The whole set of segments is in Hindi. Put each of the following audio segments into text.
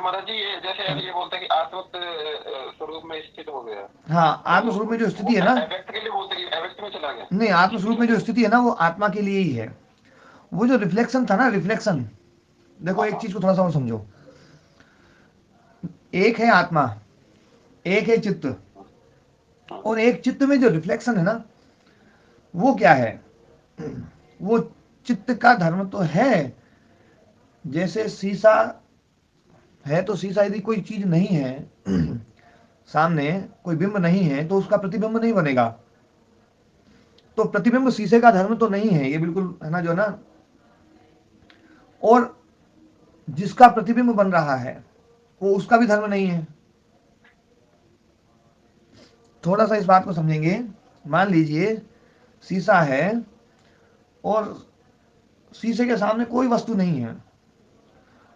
महाराज जी ये जैसे अब ये बोलते हैं कि आत्म स्वरूप में स्थित हो गया। हाँ, आत्म स्वरूप में जो स्थिति है ना, अव्यक्त के लिए बोलते हैं, अव्यक्त में चला गया। नहीं, आत्म स्वरूप में जो स्थिति है ना वो आत्मा के लिए ही है। वो जो रिफ्लेक्शन था ना, रिफ्लेक्शन, देखो एक चीज को थोड़ा सा और समझो। एक है आत्मा, एक है चित्त, और एक चित्त में जो रिफ्लेक्शन है ना, वो क्या है? वो चित्त का धर्म तो है। जैसे शीशा है, तो शीशा यदि कोई चीज नहीं है सामने, कोई बिंब नहीं है, तो उसका प्रतिबिंब नहीं बनेगा। तो प्रतिबिंब शीशे का धर्म तो नहीं है, ये बिल्कुल है ना, जो ना। और जिसका प्रतिबिंब बन रहा है वो उसका भी धर्म नहीं है। थोड़ा सा इस बात को समझेंगे। मान लीजिए शीशा है और शीशे के सामने कोई वस्तु नहीं है,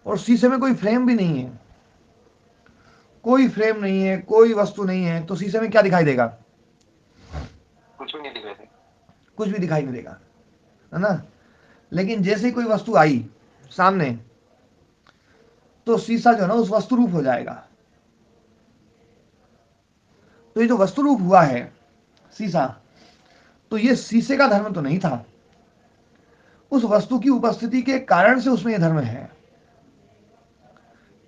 और शीशे में कोई फ्रेम भी नहीं है, कोई फ्रेम नहीं है, कोई वस्तु नहीं है, तो शीशे में क्या दिखाई देगा? कुछ भी नहीं दिख रहे थे। कुछ भी दिखाई नहीं देगा, है ना। लेकिन जैसे ही कोई वस्तु आई सामने, तो शीशा जो है ना उस वस्तु रूप हो जाएगा। तो ये जो वस्तु रूप हुआ है शीशा, तो ये शीशे का धर्म तो नहीं था, उस वस्तु की उपस्थिति के कारण से उसमें यह धर्म है।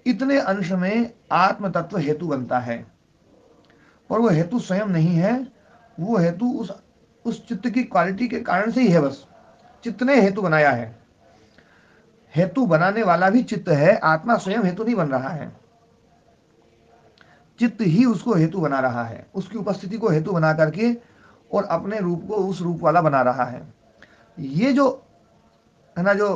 इतने अंश में आत्म तत्व हेतु बनता है, और वो हेतु स्वयं नहीं है, वो हेतु उस चित्त की क्वालिटी के कारण से ही है। बस चित्त ने हेतु बनाया है। हेतु बनाने वाला भी चित्त है, आत्मा स्वयं हेतु नहीं बन रहा है। चित्त ही उसको हेतु बना रहा है, उसकी उपस्थिति को हेतु बना करके, और अपने रूप को उस रूप वाला बना रहा है। ये जो है ना, जो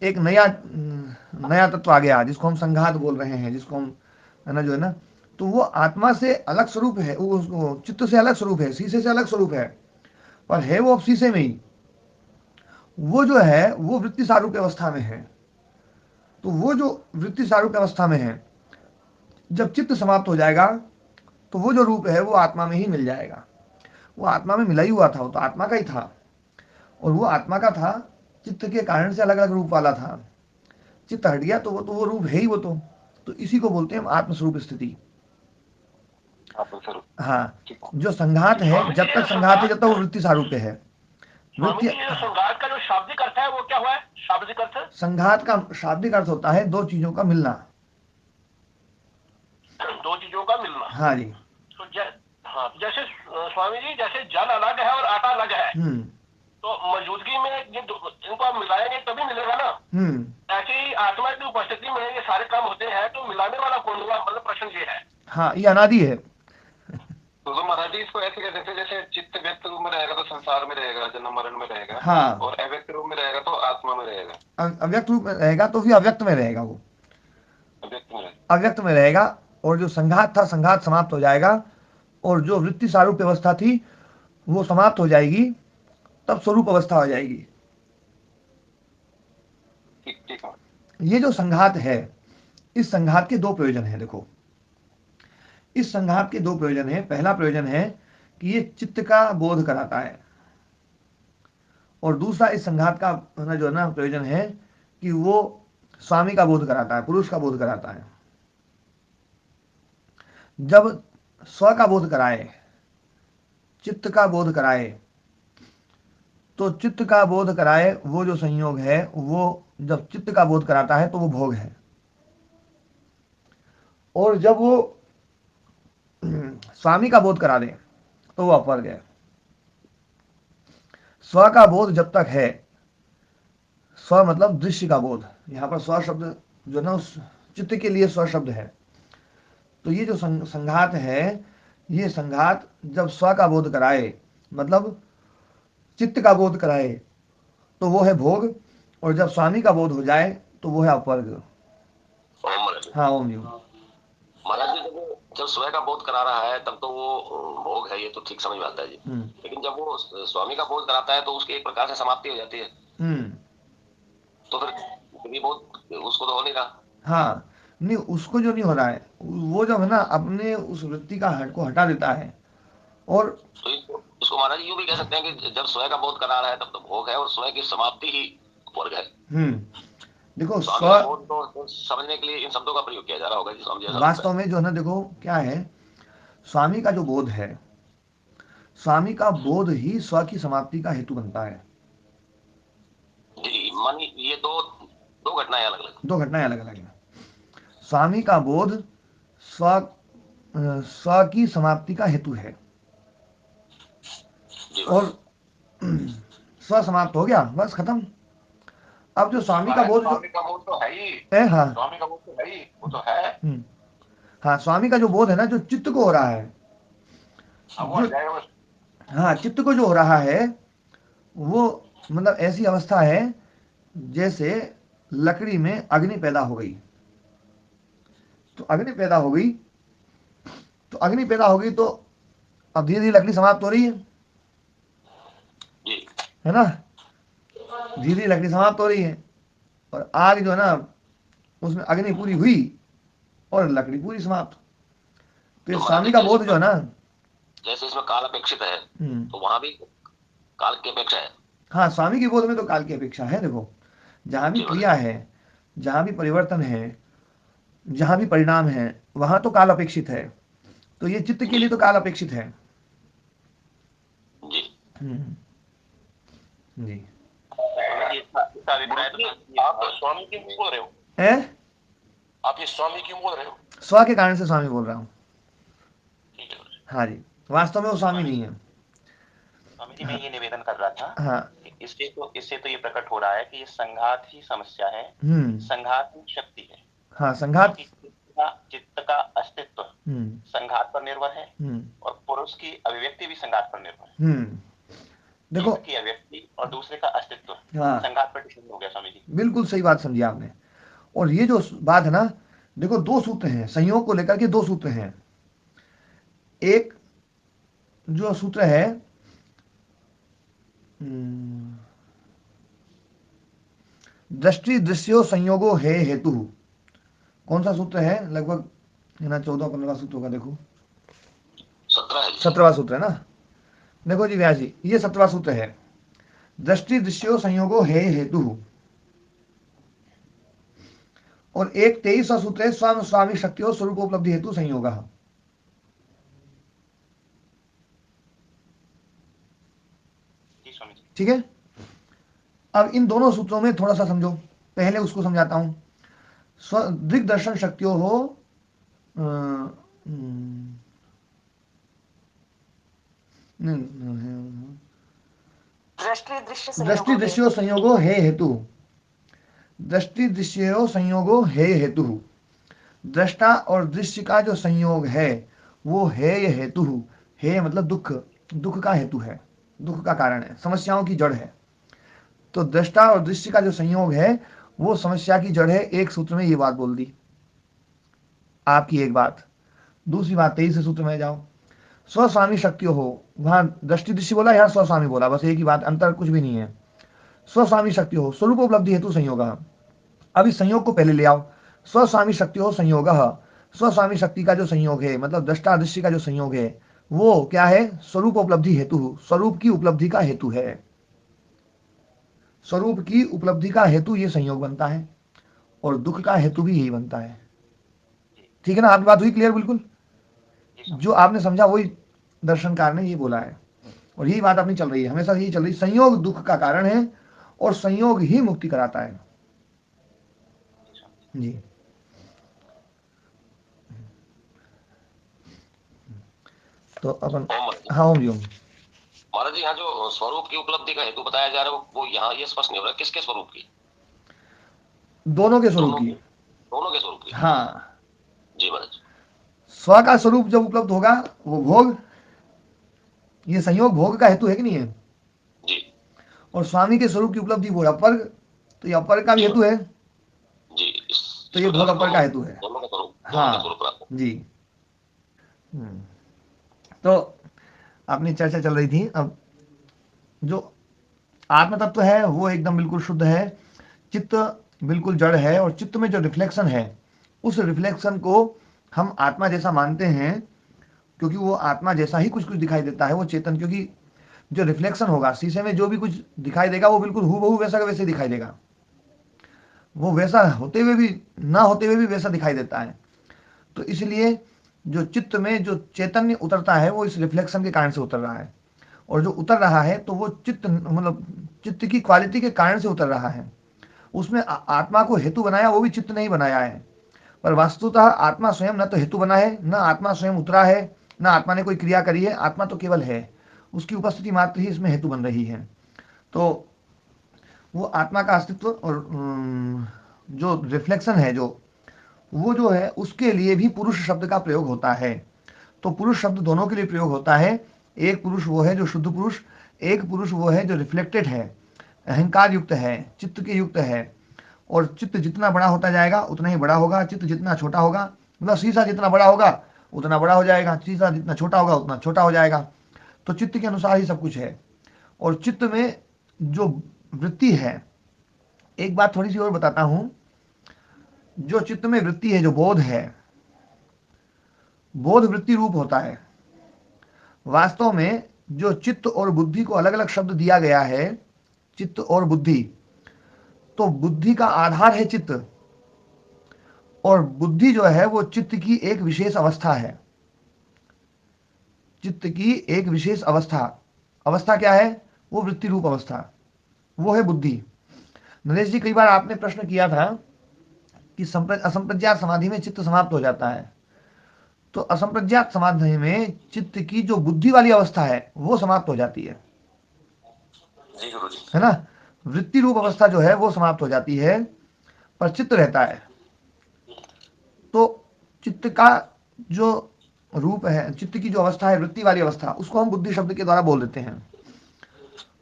एक नया तत्व आ गया जिसको हम संघात बोल रहे हैं, जिसको हम है ना, जो है ना, तो वो आत्मा से अलग स्वरूप है, वो चित्त से अलग स्वरूप है, शीशे से अलग स्वरूप है, पर है वो अब शीशे में ही। वो जो है वो वृत्ति सारूप अवस्था में है। तो वो जो वृत्ति सारूप अवस्था में है, जब चित्त समाप्त हो जाएगा तो वो जो रूप है वो आत्मा में ही मिल जाएगा। वो आत्मा में मिला ही हुआ था, वो तो आत्मा का ही था, और वो आत्मा का था, चित्त के कारण से अलग अलग रूप वाला था। चित्त हट गया तो वो रूप है ही वो तो इसी को बोलते हैं हम आत्मस्वरूप स्थिति। आत्म स्वरूप। हाँ, ठीक है। जो संघात है, स्वामी जी जब ये तक जो संघात है, संघात जब तक वो वृत्ति सारूप्य है। स्वामी वृत्ति, जी ये जो संघात का जो शाब्दिक अर्थ है वो क्या हुआ है? शाब्दिक अर्थ संघात का शाब्दिक अर्थ होता है दो चीजों का मिलना। दो चीजों का मिलना। हाँ जी। तो हाँ, जैसे स्वामी जी जैसे जल अलग है और आटा अलग है, हम्म। तो मौजूदगी में इनको आप मिलाएंगे तभी मिलेगा ना। हम्म। ऐसे ही आत्मा की उपस्थिति में ये सारे काम होते हैं, तो मिलाने वाला कौन हुआ? मतलब प्रश्न ये है। हाँ, ये अनादि है। तो महाराज जी इसको ऐसे कह सकते हैं, जैसे चित्त व्यक्त रूप में रहेगा तो संसार में रहेगा, जन्म मरण में रहेगा, हाँ, और अव्यक्त रूप में रहेगा तो आत्मा में रहेगा। अव्यक्त रूप में रहेगा तो भी अव्यक्त में रहेगा वो, अव्यक्त में रहेगा। अव्यक्त में रहेगा। और जो संघात था, संघात समाप्त हो जाएगा, और जो वृत्ति सारूप व्यवस्था थी वो समाप्त हो जाएगी, तब स्वरूप अवस्था हो जाएगी। ठीक ठीक है। ये जो संघात है, इस संघात के दो प्रयोजन हैं। देखो, इस संघात के दो प्रयोजन हैं। पहला प्रयोजन है कि ये चित्त का बोध कराता है, और दूसरा इस संघात का जो है ना प्रयोजन है कि वो स्वामी का बोध कराता है, पुरुष का बोध कराता है। जब स्व का बोध कराए, चित्त का बोध कराए, तो चित्त का बोध कराए वो जो संयोग है, वो जब चित्त का बोध कराता है तो वो भोग है। और जब वो स्वामी का बोध करा दे तो वो अपवर्ग है। स्व का बोध जब तक है, स्व मतलब दृश्य का बोध, यहां पर स्व शब्द जो ना उस चित्त के लिए स्व शब्द है। तो ये जो संघात है, ये संघात जब स्व का बोध कराए, मतलब चित्त का बोध कराए, तो वो है भोग, और जब स्वामी का बोध हो जाए तो वो है अपवर्ग। ओम महाराज। हाँ, ओम जी। महाराज जी जब स्वयं का बोध करा रहा है तब तो वो भोग है, ये तो ठीक समझ में आता है जी। लेकिन जब वो स्वामी का बोध कराता है तो उसकी एक प्रकार से समाप्ति हो जाती है। तो फिर ये बोध उसको तो हो नहीं रहा। हाँ, नहीं, उसको जो नहीं हो रहा है, वो जब है ना अपने उस वृत्ति का हट को हटा देता है। और तो इसको महाराज यूं भी कह सकते हैं कि जब स्वयं का बोध करा रहा है तब तो भोग है, और स्वयं की समाप्ति ही वर्ग है। देखो तो समझने के लिए इन शब्दों का प्रयोग किया जा रहा होगा जी, स्वामी जी। वास्तव में जो है ना, देखो क्या है, स्वामी का जो बोध है, स्वामी का बोध ही स्व की समाप्ति का हेतु बनता है जी। मानी ये दो घटनाएं अलग अलग, दो घटनाएं अलग अलग हैं। स्वामी का बोध स्व की समाप्ति का हेतु है, और स्व समाप्त हो गया, बस खत्म। अब जो स्वामी का बोध, स्वामी का बोध तो है ही, हाँ स्वामी का बोध तो है ही, वो तो है। हाँ, स्वामी का जो बोध है ना, जो चित्त को हो रहा है, जो हाँ चित्त को जो हो रहा है, वो मतलब ऐसी अवस्था है जैसे लकड़ी में अग्नि पैदा हो गई। तो अग्नि पैदा हो गई, तो अग्नि पैदा हो गई, तो अब धीरे धीरे लकड़ी समाप्त हो रही है ना, धीरे धीरे लकड़ी समाप्त हो रही है, और आग जो है ना, उसमें अग्नि पूरी हुई और लकड़ी पूरी समाप्त। तो स्वामी का बोध जो है ना, जैसे इसमें काल अपेक्षित है, तो वहां भी काल की अपेक्षा है। हाँ, स्वामी के बोध में तो काल की अपेक्षा है। देखो, जहां भी क्रिया है, जहां भी परिवर्तन है, जहां भी परिणाम है, वहां तो काल अपेक्षित है। तो ये चित्त के लिए तो काल अपेक्षित है जी। जी। आप स्वामी क्यों बोल रहे हो? आप ये स्वामी क्यों बोल रहे हो? स्व के कारण से स्वामी बोल रहा हूँ। हाँ जी, वास्तव में वो स्वामी नहीं है। स्वामी जी, मैं ये निवेदन कर रहा था, हाँ, इससे तो ये प्रकट हो रहा है कि ये संघात ही समस्या है, संघात ही शक्ति है। हाँ, संघात, चित्त का अस्तित्व संघात पर निर्भर है, और पुरुष की अभिव्यक्ति भी संघात पर निर्भर है। देखो, की अभिव्यक्ति और दूसरे का अस्तित्व संघात पर डिपेंड हो गया। स्वामी जी, बिल्कुल सही बात समझी आपने। और ये जो बात है ना, देखो, दो सूत्र हैं संयोग को लेकर के, दो सूत्र हैं। एक जो सूत्र है, दृष्टि दृश्यो संयोगो है हेतु। कौन सा सूत्र है? लगभग है ना 14-15 सूत्र होगा। देखो, 17वां सूत्र है ना। देखो जी व्यास जी, ये 17वां सूत्र है, दृष्टि दृश्यो संयोगो है हेतु। और एक 23वां सूत्र है, स्वाम स्वामी शक्तियों स्वरूप उपलब्धि हेतु संयोग। ठीक है, अब इन दोनों सूत्रों में थोड़ा सा समझो। पहले उसको समझाता हूं। दिग्दर्शन शक्तियों हो, दृष्टि दृश्यो संयोगो है हेतु। दृष्टि दृश्यो संयोगो है हेतु। दृष्टा और दृश्य का जो संयोग है वो है ये हेतु है, मतलब दुख, दुख का हेतु है, दुख का कारण है, समस्याओं की जड़ है। तो दृष्टा और दृश्य का जो संयोग है वो समस्या की जड़ है। एक सूत्र में ये बात बोल दी आपकी, एक बात। दूसरी बात 23 सूत्र में जाओ, स्वस्वामी शक्ति हो, वहां दृष्टि दृश्य बोला, यहाँ स्वस्वामी बोला, बस एक ही बात, अंतर कुछ भी नहीं है। स्वस्वामी शक्ति हो स्वरूप उपलब्धि हेतु संयोग। अब इस संयोग को पहले ले आओ, स्वस्वामी शक्ति हो संयोग। स्वस्वामी शक्ति का जो संयोग है, मतलब दृष्टा दृश्य का जो संयोग है, वो क्या है? स्वरूप उपलब्धि हेतु, स्वरूप की उपलब्धि का हेतु है। स्वरूप की उपलब्धि का हेतु ये संयोग बनता है, और दुख का हेतु भी यही बनता है। ठीक है ना, आपकी बात हुई क्लियर? बिल्कुल, जो आपने समझा वही दर्शनकार ने ये बोला है, और यही बात अपनी चल रही है, हमेशा यही चल रही है। संयोग दुख का कारण है, और संयोग ही मुक्ति कराता है जी। तो अपन, हाँ ओम जी। महाराज जी, यहाँ जो स्वरूप की उपलब्धि का हेतु बताया जा रहा है, वो यहाँ ये स्पष्ट नहीं हो रहा किसके स्वरूप की? दोनों के स्वरूप की। दोनों के स्वरूप की, हाँ जी महाराज। स्व का स्वरूप जब उपलब्ध होगा वो भोग, ये संयोग भोग का हेतु है कि नहीं है जी। और स्वामी के स्वरूप की उपलब्धि वो अपर, तो ये अपर का भी हेतु है जी। तो ये भोग अपर का हेतु है। हाँ जी। तो अपनी चर्चा चल रही थी। अब जो आत्म तत्व है वो एकदम बिल्कुल शुद्ध है, चित्त बिल्कुल जड़ है, और चित्त में जो रिफ्लेक्शन है उस रिफ्लेक्शन को हम आत्मा जैसा मानते हैं, क्योंकि वो आत्मा जैसा ही कुछ कुछ दिखाई देता है, वो चेतन। क्योंकि जो रिफ्लेक्शन होगा शीशे में, जो भी कुछ दिखाई देगा वो बिल्कुल हूबहू वैसा का वैसे दिखाई देगा। वो वैसा होते हुए भी ना होते हुए भी वैसा दिखाई देता है। तो इसलिए जो चित्त में जो चैतन्य उतरता है वो इस रिफ्लेक्शन के कारण से उतर रहा है, और जो उतर रहा है तो वो चित्त मतलब चित्त की क्वालिटी के कारण से उतर रहा है। उसमें आत्मा को हेतु बनाया वो भी चित्त नहीं बनाया है, पर वस्तुतः आत्मा स्वयं न तो हेतु बना है, न आत्मा स्वयं उतरा है, न आत्मा ने कोई क्रिया करी है। आत्मा तो केवल है, उसकी उपस्थिति मात्र ही इसमें हेतु बन रही है। तो वो आत्मा का अस्तित्व और जो रिफ्लेक्शन है वो जो है उसके लिए भी पुरुष शब्द का प्रयोग होता है। तो पुरुष शब्द दोनों के लिए प्रयोग होता है। एक पुरुष वो है जो शुद्ध पुरुष, एक पुरुष वो है जो रिफ्लेक्टेड है, अहंकार युक्त है, चित्त के युक्त है। और चित्त जितना बड़ा होता जाएगा उतना ही बड़ा होगा, चित्त जितना छोटा होगा, मतलब शीशा जितना बड़ा होगा उतना बड़ा हो जाएगा, शीशा जितना छोटा होगा उतना छोटा हो जाएगा। तो चित्त के अनुसार ही सब कुछ है। और चित्त में जो वृत्ति है, एक बात थोड़ी सी और बताता हूं, जो चित्त में वृत्ति है, जो बोध है, बोध वृत्ति रूप होता है। वास्तव में जो चित्त और बुद्धि को अलग अलग शब्द दिया गया है, चित्त और बुद्धि, तो बुद्धि का आधार है चित्त, और बुद्धि जो है वो चित्त की एक विशेष अवस्था है। चित्त की एक विशेष अवस्था, अवस्था क्या है? वो वृत्ति रूप अवस्था, वो है बुद्धि। नरेश जी, कई बार आपने प्रश्न किया था कि असंप्रज्ञात समाधि में चित्त समाप्त हो जाता है। तो असंप्रज्ञात समाधि में चित्त की जो बुद्धि वाली अवस्था है वो समाप्त हो जाती है, है ना? वृत्ति रूप अवस्था जो है वो समाप्त हो जाती है, पर चित्त रहता है। तो चित्त का जो रूप है, चित्त की जो अवस्था है, वृत्ति वाली अवस्था, उसको हम बुद्धि शब्द के द्वारा बोल देते हैं।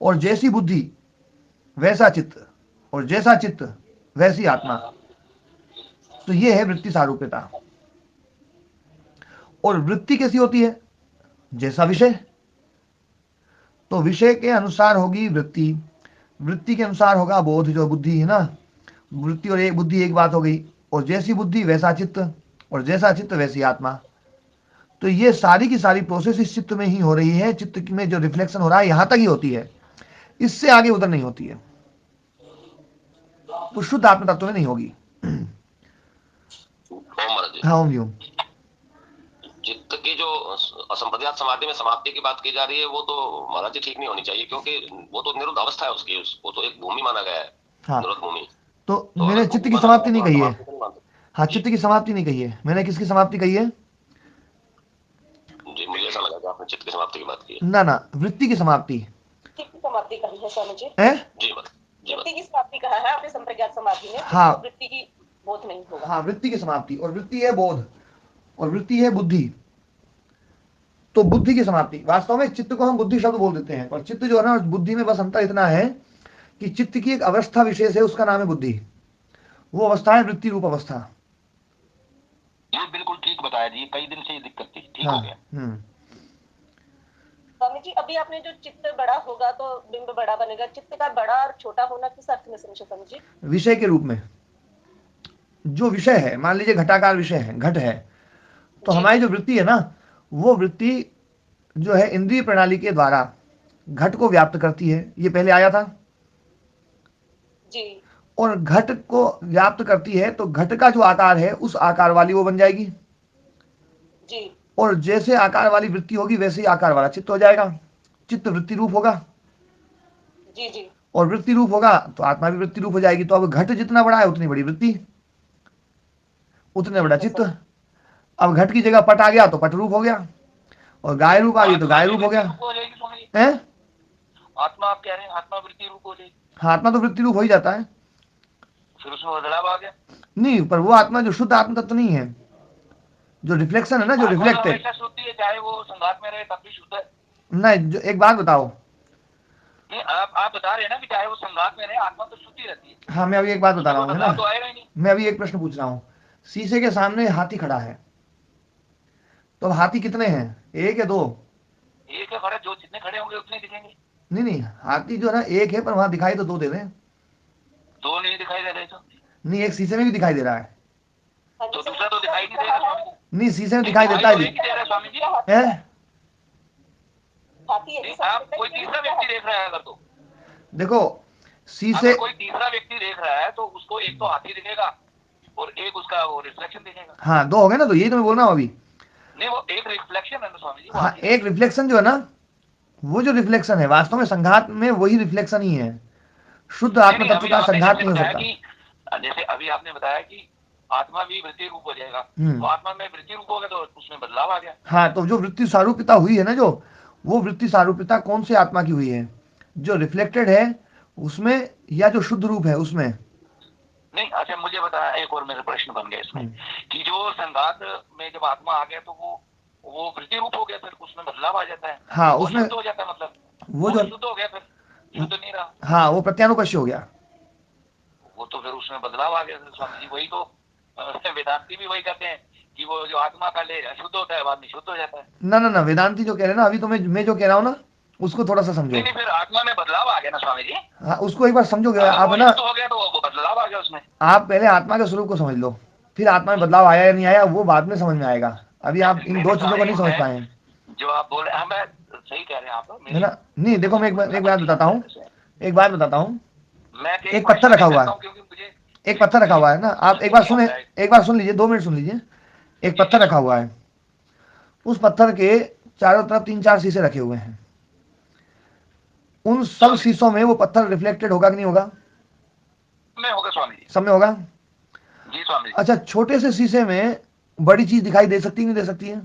और जैसी बुद्धि वैसा चित्त, और जैसा चित्त वैसी आत्मा। तो ये है वृत्ति सारूप्यता। और वृत्ति कैसी होती है? जैसा विषय, तो विषय के अनुसार होगी वृत्ति, वृत्ति के अनुसार होगा बोध, जो बुद्धि है ना। वृत्ति और एक बुद्धि एक बात हो गई। और जैसी बुद्धि वैसा चित्त, और जैसा चित्त वैसी आत्मा। तो ये सारी की सारी प्रोसेस इस चित्त में ही हो रही है। चित्त में जो रिफ्लेक्शन हो रहा है यहां तक ही होती है, इससे आगे उधर नहीं होती है। वो शुद्ध आत्म तत्व में नहीं होगी। हाँ ओम जी। चित्त की जो असंप्रज्ञात समाधि में समाप्ति की बात की जा रही है वो तो महाराज जी ठीक नहीं होनी चाहिए, क्योंकि वो तो निरुद्ध अवस्था है उसकी, उसको तो एक भूमि माना गया है। हाँ। निरुद्ध भूमि। तो मैंने चित्त की समाप्ति नहीं कही है। हाँ, चित्त की समाप्ति नहीं कही है मैंने। किसकी समाप्ति कही है? जी, मुझे ऐसा लगा कि आपने चित्त की समाप्ति की बात की है। ना ना, वृत्ति की समाप्ति। चित्त की समाप्ति कही है स्वामी जी। जी वृत्ति की समाप्ति कहा है आपने संप्रज्ञात समाधि में। हाँ, वृत्ति की बोध नहीं होगा। हाँ, वृत्ति की समाप्ति। और वृत्ति है बोध, और वृत्ति है बुद्धि। तो बुद्धि की समाप्ति, वास्तव में चित्त को हम बुद्धि शब्द बोल देते हैं, पर चित्त जो है ना, बुद्धि में बस अंतर इतना है कि चित्त की एक अवस्था विशेष है, उसका नाम है बुद्धि। वो अवस्था है वृत्ति रूप अवस्था। ये बिल्कुल ठीक बताया जी, कई दिन से ये दिक्कत थी, ठीक हो गया। स्वामी जी, अभी आपने जो चित्त बड़ा होगा तो बिंब बड़ा बनेगा, चित्त का बड़ा और छोटा होना किस अर्थ में समझे स्वामी जी? विषय के रूप में। जो विषय है, मान लीजिए घटाकार विषय है, घट है, तो हमारी जो वृत्ति है ना, वो वृत्ति जो है इंद्रिय प्रणाली के द्वारा घट को व्याप्त करती है। ये पहले आया था जी। और घट को व्याप्त करती है, तो घट का जो आकार है उस आकार वाली वो बन जाएगी जी। और जैसे आकार वाली वृत्ति होगी वैसे ही आकार वाला चित्त हो जाएगा। चित्त वृत्ति रूप होगा। जी जी। और वृत्ति रूप होगा तो आत्मा भी वृत्ति रूप हो जाएगी। तो अब घट जितना बड़ा है उतनी बड़ी वृत्ति, उतने बड़ा चित्त। अब घट की जगह पट आ गया तो पट रूप हो गया, और गाय रूप आ गई तो गाय रूप हो गया। है आत्मा, आप कह रहे हैं आत्मा वृत्ति रूप हो जाएगी? हाँ, आत्मा तो वृत्ति रूप हो ही जाता है। फिर उसमें बदलाव आ गया? नहीं, पर वो आत्मा जो शुद्ध आत्मा तत्व नहीं है, जो रिफ्लेक्शन है ना, जो रिफ्लेक्टेड, चाहे वो संघात में रहे तब भी शुद्ध है। नहीं, जो एक बात बताओ, आप बता रहे हैं ना कि चाहे वो संघात में रहे आत्मा तो शुद्धि रहती है। हाँ, मैं अभी एक बात बता रहा हूँ, है ना, तो आएगा ही नहीं। मैं अभी एक प्रश्न पूछ रहा हूँ। शीशे के सामने हाथी खड़ा है, तो हाथी कितने हैं? एक या दो? एक है, खड़े जो जितने खड़े होंगे उतने दिखेंगे। नहीं, हाथी जो है ना एक है, पर वहां दिखाई तो दो दे रहे हैं। दो नहीं दिखाई दे रहे? तो नहीं, एक शीशे में भी दिखाई दे रहा है, तो दूसरा तो दिखाई नहीं दे रहा स्वामी जी। नहीं, शीशे में दिखाई देता है जी। स्वामी जी हाथी है, आप कोई तीसरा व्यक्ति देख रहा है अगर तो देखो, शीशे कोई तीसरा व्यक्ति देख रहा है तो उसको एक तो हाथी दिखेगा और एक उसका वो रिफ्लेक्शन दिखेगा। हाँ, दो हो गए ना, तो यही तो मैं बोल रहा हूँ अभी। नहीं, वो एक रिफ्लेक्शन है ना स्वामी जी। हाँ, एक रिफ्लेक्शन जो है ना, वो जो रिफ्लेक्शन है वास्तव में संघात में वही रिफ्लेक्शन ही है। शुद्ध आत्म तत्व का संघात नहीं हो सकता। जैसे अभी आपने बताया कि आत्मा भी वृत्ति रूप हो जाएगा, तो आत्मा में वृत्ति रूप हो गया तो उसमें बदलाव आ गया। हाँ, तो जो वृत्ति सारूप्यता हुई है ना, जो वो वृत्ति सारूप्यता कौन से आत्मा की हुई है? जो रिफ्लेक्टेड है उसमें, या जो शुद्ध रूप है उसमें? नहीं, अच्छा मुझे बताया, एक और मेरा प्रश्न बन गया इसमें कि जो संघात में जब आत्मा आ गया तो वो वृत्ति रूप हो गया, फिर उसमें बदलाव आ जाता है। हाँ, उसमें शुद्ध हो जाता है, मतलब वो जो शुद्ध हो गया, फिर शुद्ध नहीं रहा। हाँ, वो प्रत्यानुपश्य हो गया, वो तो फिर उसमें बदलाव आ गया। स्वामी जी वही तो वेदांती भी वही कहते हैं कि वो जो आत्मा का ले अशुद्ध होता है बाद में शुद्ध हो जाता है। ना, वेदांती जो कह रहे हैं ना, अभी तो मैं जो कह रहा हूँ ना, उसको थोड़ा सा समझो। नहीं, फिर आत्मा में बदलाव आ गया ना स्वामी जी। हाँ, उसको एक बार समझोगे आप ना, हो गया तो वो बदलाव आ गया उसमें। आप पहले आत्मा के स्वरूप को समझ लो, फिर आत्मा में बदलाव आया या नहीं आया वो बाद में समझ में आएगा। अभी आप इन दो चीजों को नहीं समझ पाए हैं जो आप बोल रहे हैं। मैं सही कह रहे हैं आप, है ना? नहीं, देखो मैं एक बात बताता हूँ, मैं एक पत्थर रखा हुआ है, एक पत्थर रखा हुआ है ना, आप एक बार सुन लीजिए, 2 मिनट सुन लीजिए। एक पत्थर रखा हुआ है, उस पत्थर के चारों तरफ 3-4 शीशे रखे हुए हैं। उन सब शीशों में वो पत्थर रिफ्लेक्टेड होगा कि नहीं होगा? होगा स्वामी जी, सब में होगा जी स्वामी जी। अच्छा, छोटे से शीशे में बड़ी चीज दिखाई दे सकती है, नहीं दे सकती है?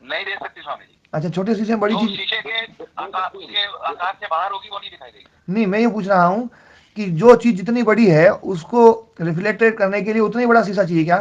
नहीं दे सकती स्वामी जी। अच्छा, छोटे शीशे में बड़ी चीज शीशे के आकार से बाहर होगी वो नहीं दिखाई देगी। नहीं, मैं ये पूछ रहा हूँ कि जो चीज जितनी बड़ी है उसको रिफ्लेक्टेड करने के लिए उतना ही बड़ा शीशा चाहिए क्या?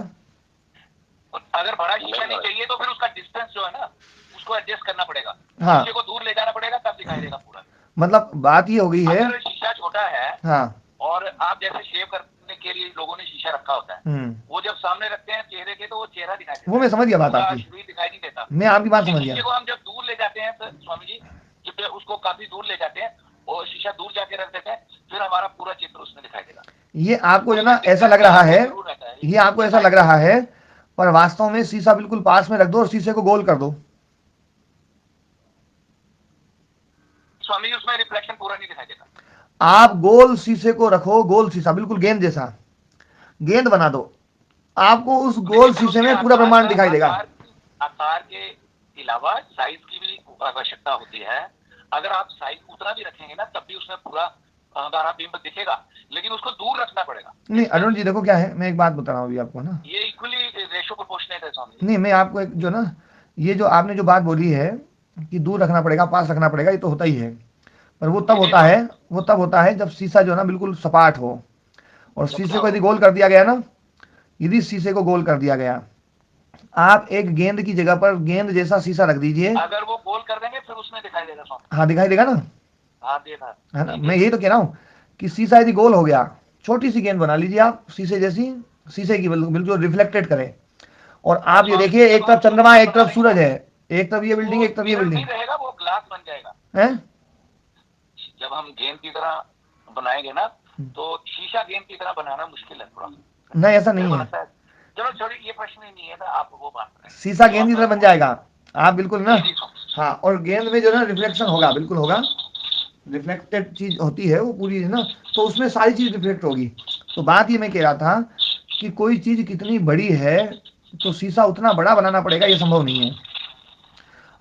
अगर बड़ा शीशा नहीं चाहिए तो फिर उसका डिस्टेंस जो है ना उसको एडजस्ट करना पड़ेगा। हाँ, शीशे को दूर ले जाना पड़ेगा, तब दिखाई देगा पूरा। मतलब बात ये हो गई है, अगर शीशा छोटा है, हाँ, और आप जैसे शेव करने के लिए लोगों ने शीशा रखा होता है, वो जब सामने रखते हैं चेहरे के तो वो चेहरा दिखाई देता है। वो मैं समझ गया बात आपकी, दिखाई नहीं देता। मैं आपकी बात समझ गया। शीशे को हम जब दूर ले जाते हैं तो स्वामी जी, जब उसको काफी दूर ले जाते हैं और शीशा दूर जाके रख देते हैं, फिर हमारा पूरा चित्र उसमें दिखाई देगा। ये आपको जो ना ऐसा लग रहा है, ये आपको ऐसा लग रहा है, पर वास्तव में शीशा बिल्कुल पास में रख दो और शीशे को गोल कर दो, स्वामी जी उसमें रिफ्लेक्शन पूरा नहीं दिखाई देता। आप गोल शीशे को रखो, गोल शीशा बिल्कुल गेंद जैसा, गेंद बना दो, आपको उस गोल शीशे में पूरा ब्रह्मांड दिखाई देगा। आकार के अलावा साइज की भी आवश्यकता होती है। अगर आप साइज उतना भी रखेंगे ना तब भी उसमें पूरा हमारा बिंब दिखेगा, लेकिन उसको दूर रखना पड़ेगा। नहीं अरुण जी, देखो क्या है, मैं एक बात बता रहा हूँ अभी आपको ना, ये इक्वली रेशो प्रोपोर्शनेट है स्वामी। नहीं, मैं आपको एक जो ना, ये जो आपने जो बात बोली है कि दूर रखना पड़ेगा, पास रखना पड़ेगा, ये तो होता ही है, पर वो तब होता है जब शीशा जो है ना बिल्कुल सपाट हो, और शीशे को यदि गोल कर दिया गया ना, यदि शीशे को गोल कर दिया गया, आप एक गेंद की जगह पर गेंद जैसा शीशा रख दीजिए, अगर वो गोल कर देंगे फिर उसमें दिखाई देगा। हाँ, दिखाई देगा ना, हाँ देखा है ना? मैं यही तो कह रहा हूँ कि शीशा यदि गोल हो गया, छोटी सी गेंद बना लीजिए आप शीशे जैसी, शीशे की बिल्कुल रिफ्लेक्टेड करे, और आप ये देखिए, एक तरफ चंद्रमा, एक तरफ सूरज है, एक तरफ ये बिल्डिंग, एक तरफ ये बिल्डिंग रहेगा, वो ग्लास बन जाएगा है। जब हम गेंद की तरह बनाएंगे ना तो शीशा गेंद की तरह बनाना मुश्किल है थोड़ा। नहीं, ऐसा नहीं है, चलो छोड़िए, ये प्रश्न नहीं है ना, आप वो बात करें। शीशा गेंद की तरह बन जाएगा, आप बिल्कुल ना, हाँ, और गेंद में जो ना रिफ्लेक्शन होगा, बिल्कुल होगा, रिफ्लेक्टेड चीज होती है वो पूरी है ना, तो उसमें सारी चीज रिफ्लेक्ट होगी। तो बात ये मैं कह रहा था कि कोई चीज कितनी बड़ी है तो शीशा उतना बड़ा बनाना पड़ेगा, ये संभव नहीं है।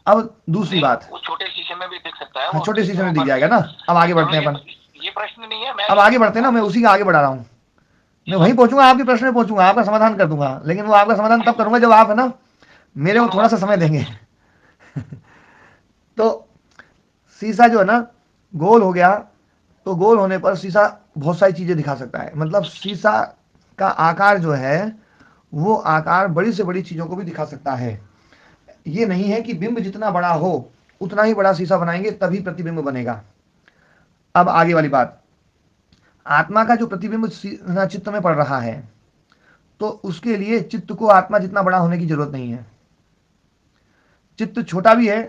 अब दूसरी बात, छोटे शीशे में भी दिख सकता है, हाँ, छोटे शीशे में दिख जाएगा ना। अब आगे बढ़ते हैं अपन, ये प्रश्न नहीं है, अब आगे बढ़ते हैं ना, मैं उसी का आगे बढ़ा रहा हूँ, मैं वहीं पहुंचूंगा, आपके प्रश्न में पहुंचूंगा, आपका समाधान कर दूंगा, लेकिन वो आपका समाधान तब करूंगा जब आप है ना मेरे को थोड़ा सा समय देंगे। तो शीशा जो है ना गोल हो गया, तो गोल होने पर शीशा बहुत सारी चीजें दिखा सकता है, मतलब शीशा का आकार जो है वो आकार बड़ी से बड़ी चीजों को भी दिखा सकता है। ये नहीं है कि बिंब जितना बड़ा हो उतना ही बड़ा शीशा बनाएंगे तभी प्रतिबिंब बनेगा। अब आगे वाली बात, आत्मा का जो प्रतिबिंब चित्त में पड़ रहा है, तो उसके लिए चित्त को आत्मा जितना बड़ा होने की जरूरत नहीं है, चित्त छोटा भी है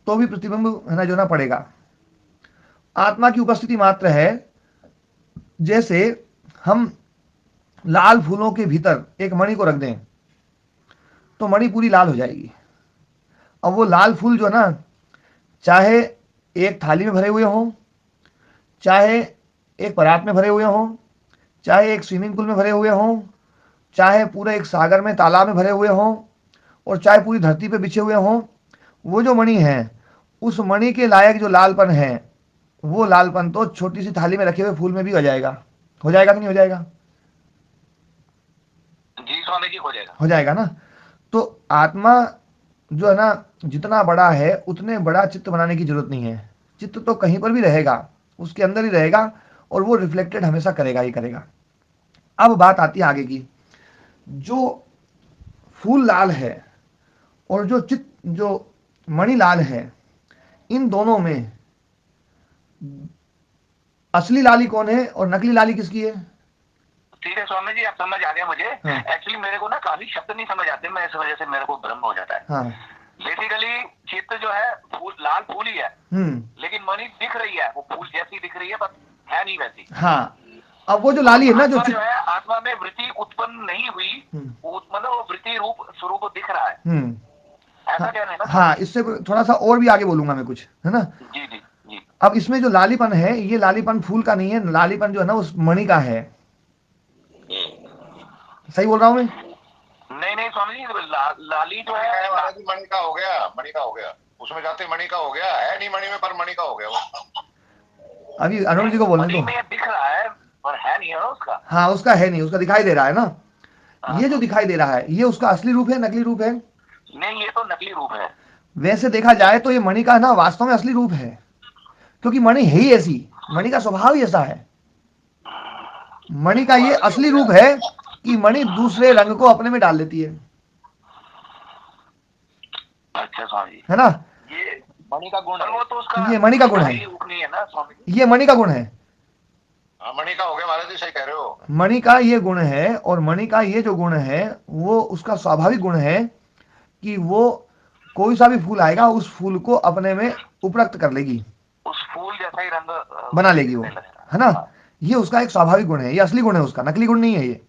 तो भी प्रतिबिंब है ना जो ना पड़ेगा, आत्मा की उपस्थिति मात्र है। जैसे हम लाल फूलों के भीतर एक मणि को रख दें तो मणि पूरी लाल हो जाएगी। अब वो लाल फूल जो ना, चाहे एक थाली में भरे हुए हों, चाहे एक परात में भरे हुए हों, चाहे एक स्विमिंग पूल में भरे हुए हों, चाहे पूरे एक सागर में तालाब में भरे हुए हों, और चाहे पूरी धरती पे बिछे हुए हों, वो जो मणि है, उस मणि के लायक जो लालपन है, वो लालपन तो छोटी सी थाली में रखे हुए फूल में भी हो जाएगा कि नहीं हो जाएगा? जी स्वामी जी, हो जाएगा ना। तो आत्मा जो है ना, जितना बड़ा है उतने बड़ा चित्त बनाने की जरूरत नहीं है। चित्त तो कहीं पर भी रहेगा, उसके अंदर ही रहेगा, और वो रिफ्लेक्टेड हमेशा करेगा ही करेगा। अब बात आती है आगे की। जो फूल लाल है और जो मणि लाल है, इन दोनों में असली लाली कौन है और नकली लाली किसकी है? ठीक है स्वामी जी, आप समझ आ गया मुझे। एक्चुअली मेरे को ना काफी शब्द नहीं समझ आते, मैं इस वजह से मेरे को भ्रम हो जाता है। बेसिकली चित्त जो है फूल, लाल फूल ही है, लेकिन मणि दिख रही है, वो फूल जैसी दिख रही है पर है नहीं वैसी। हाँ, अब वो जो लाली है ना, जो है आत्मा में वृत्ति उत्पन्न नहीं हुई, मतलब वो वृत्ति रूप स्वरूप दिख रहा है, ऐसा कहना है ना? हाँ, इससे थोड़ा सा और भी आगे बोलूंगा मैं कुछ, है ना? जी जी जी। अब इसमें जो लालीपन है, ये लालीपन फूल का नहीं है, लालीपन जो है ना उस मणि का है। सही बोल रहा हूँ मैं? नहीं स्वामी जी, लाली जो है मणि का हो गया, मणि का हो गया, उसमें जाते मणि का हो गया, है नहीं मणि में, पर मणि का हो गया वो। अभी अरुण जी को बोलने दो। दिख रहा है पर है नहीं है उसका। हाँ, उसका है नहीं, उसका दिखाई दे रहा है ना। ये जो दिखाई दे रहा है, ये उसका असली रूप है, नकली रूप है? नहीं, ये तो नकली रूप है। वैसे देखा जाए तो ये मणि का ना वास्तव में असली रूप है, क्योंकि मणि है ही ऐसी, मणि का स्वभाव ही ऐसा है। मणि का ये असली रूप है कि मणि दूसरे रंग को अपने में डाल लेती है। अच्छा स्वामी, है ना? ये मणि का गुण है। वो तो उसका ये मणि का गुण है, ये मणि का गुण है। मणि का हो गया महाराज जी, सही कह रहे हो। मणि का ये गुण है, और मणि का ये जो गुण है वो उसका स्वाभाविक गुण है कि वो कोई सा भी फूल आएगा उस फूल को अपने में उपरक्त कर लेगी, उस फूल जैसा ही रंग बना लेगी वो, है ना? ये उसका एक स्वाभाविक गुण है, ये असली गुण है उसका, नकली गुण नहीं है ये।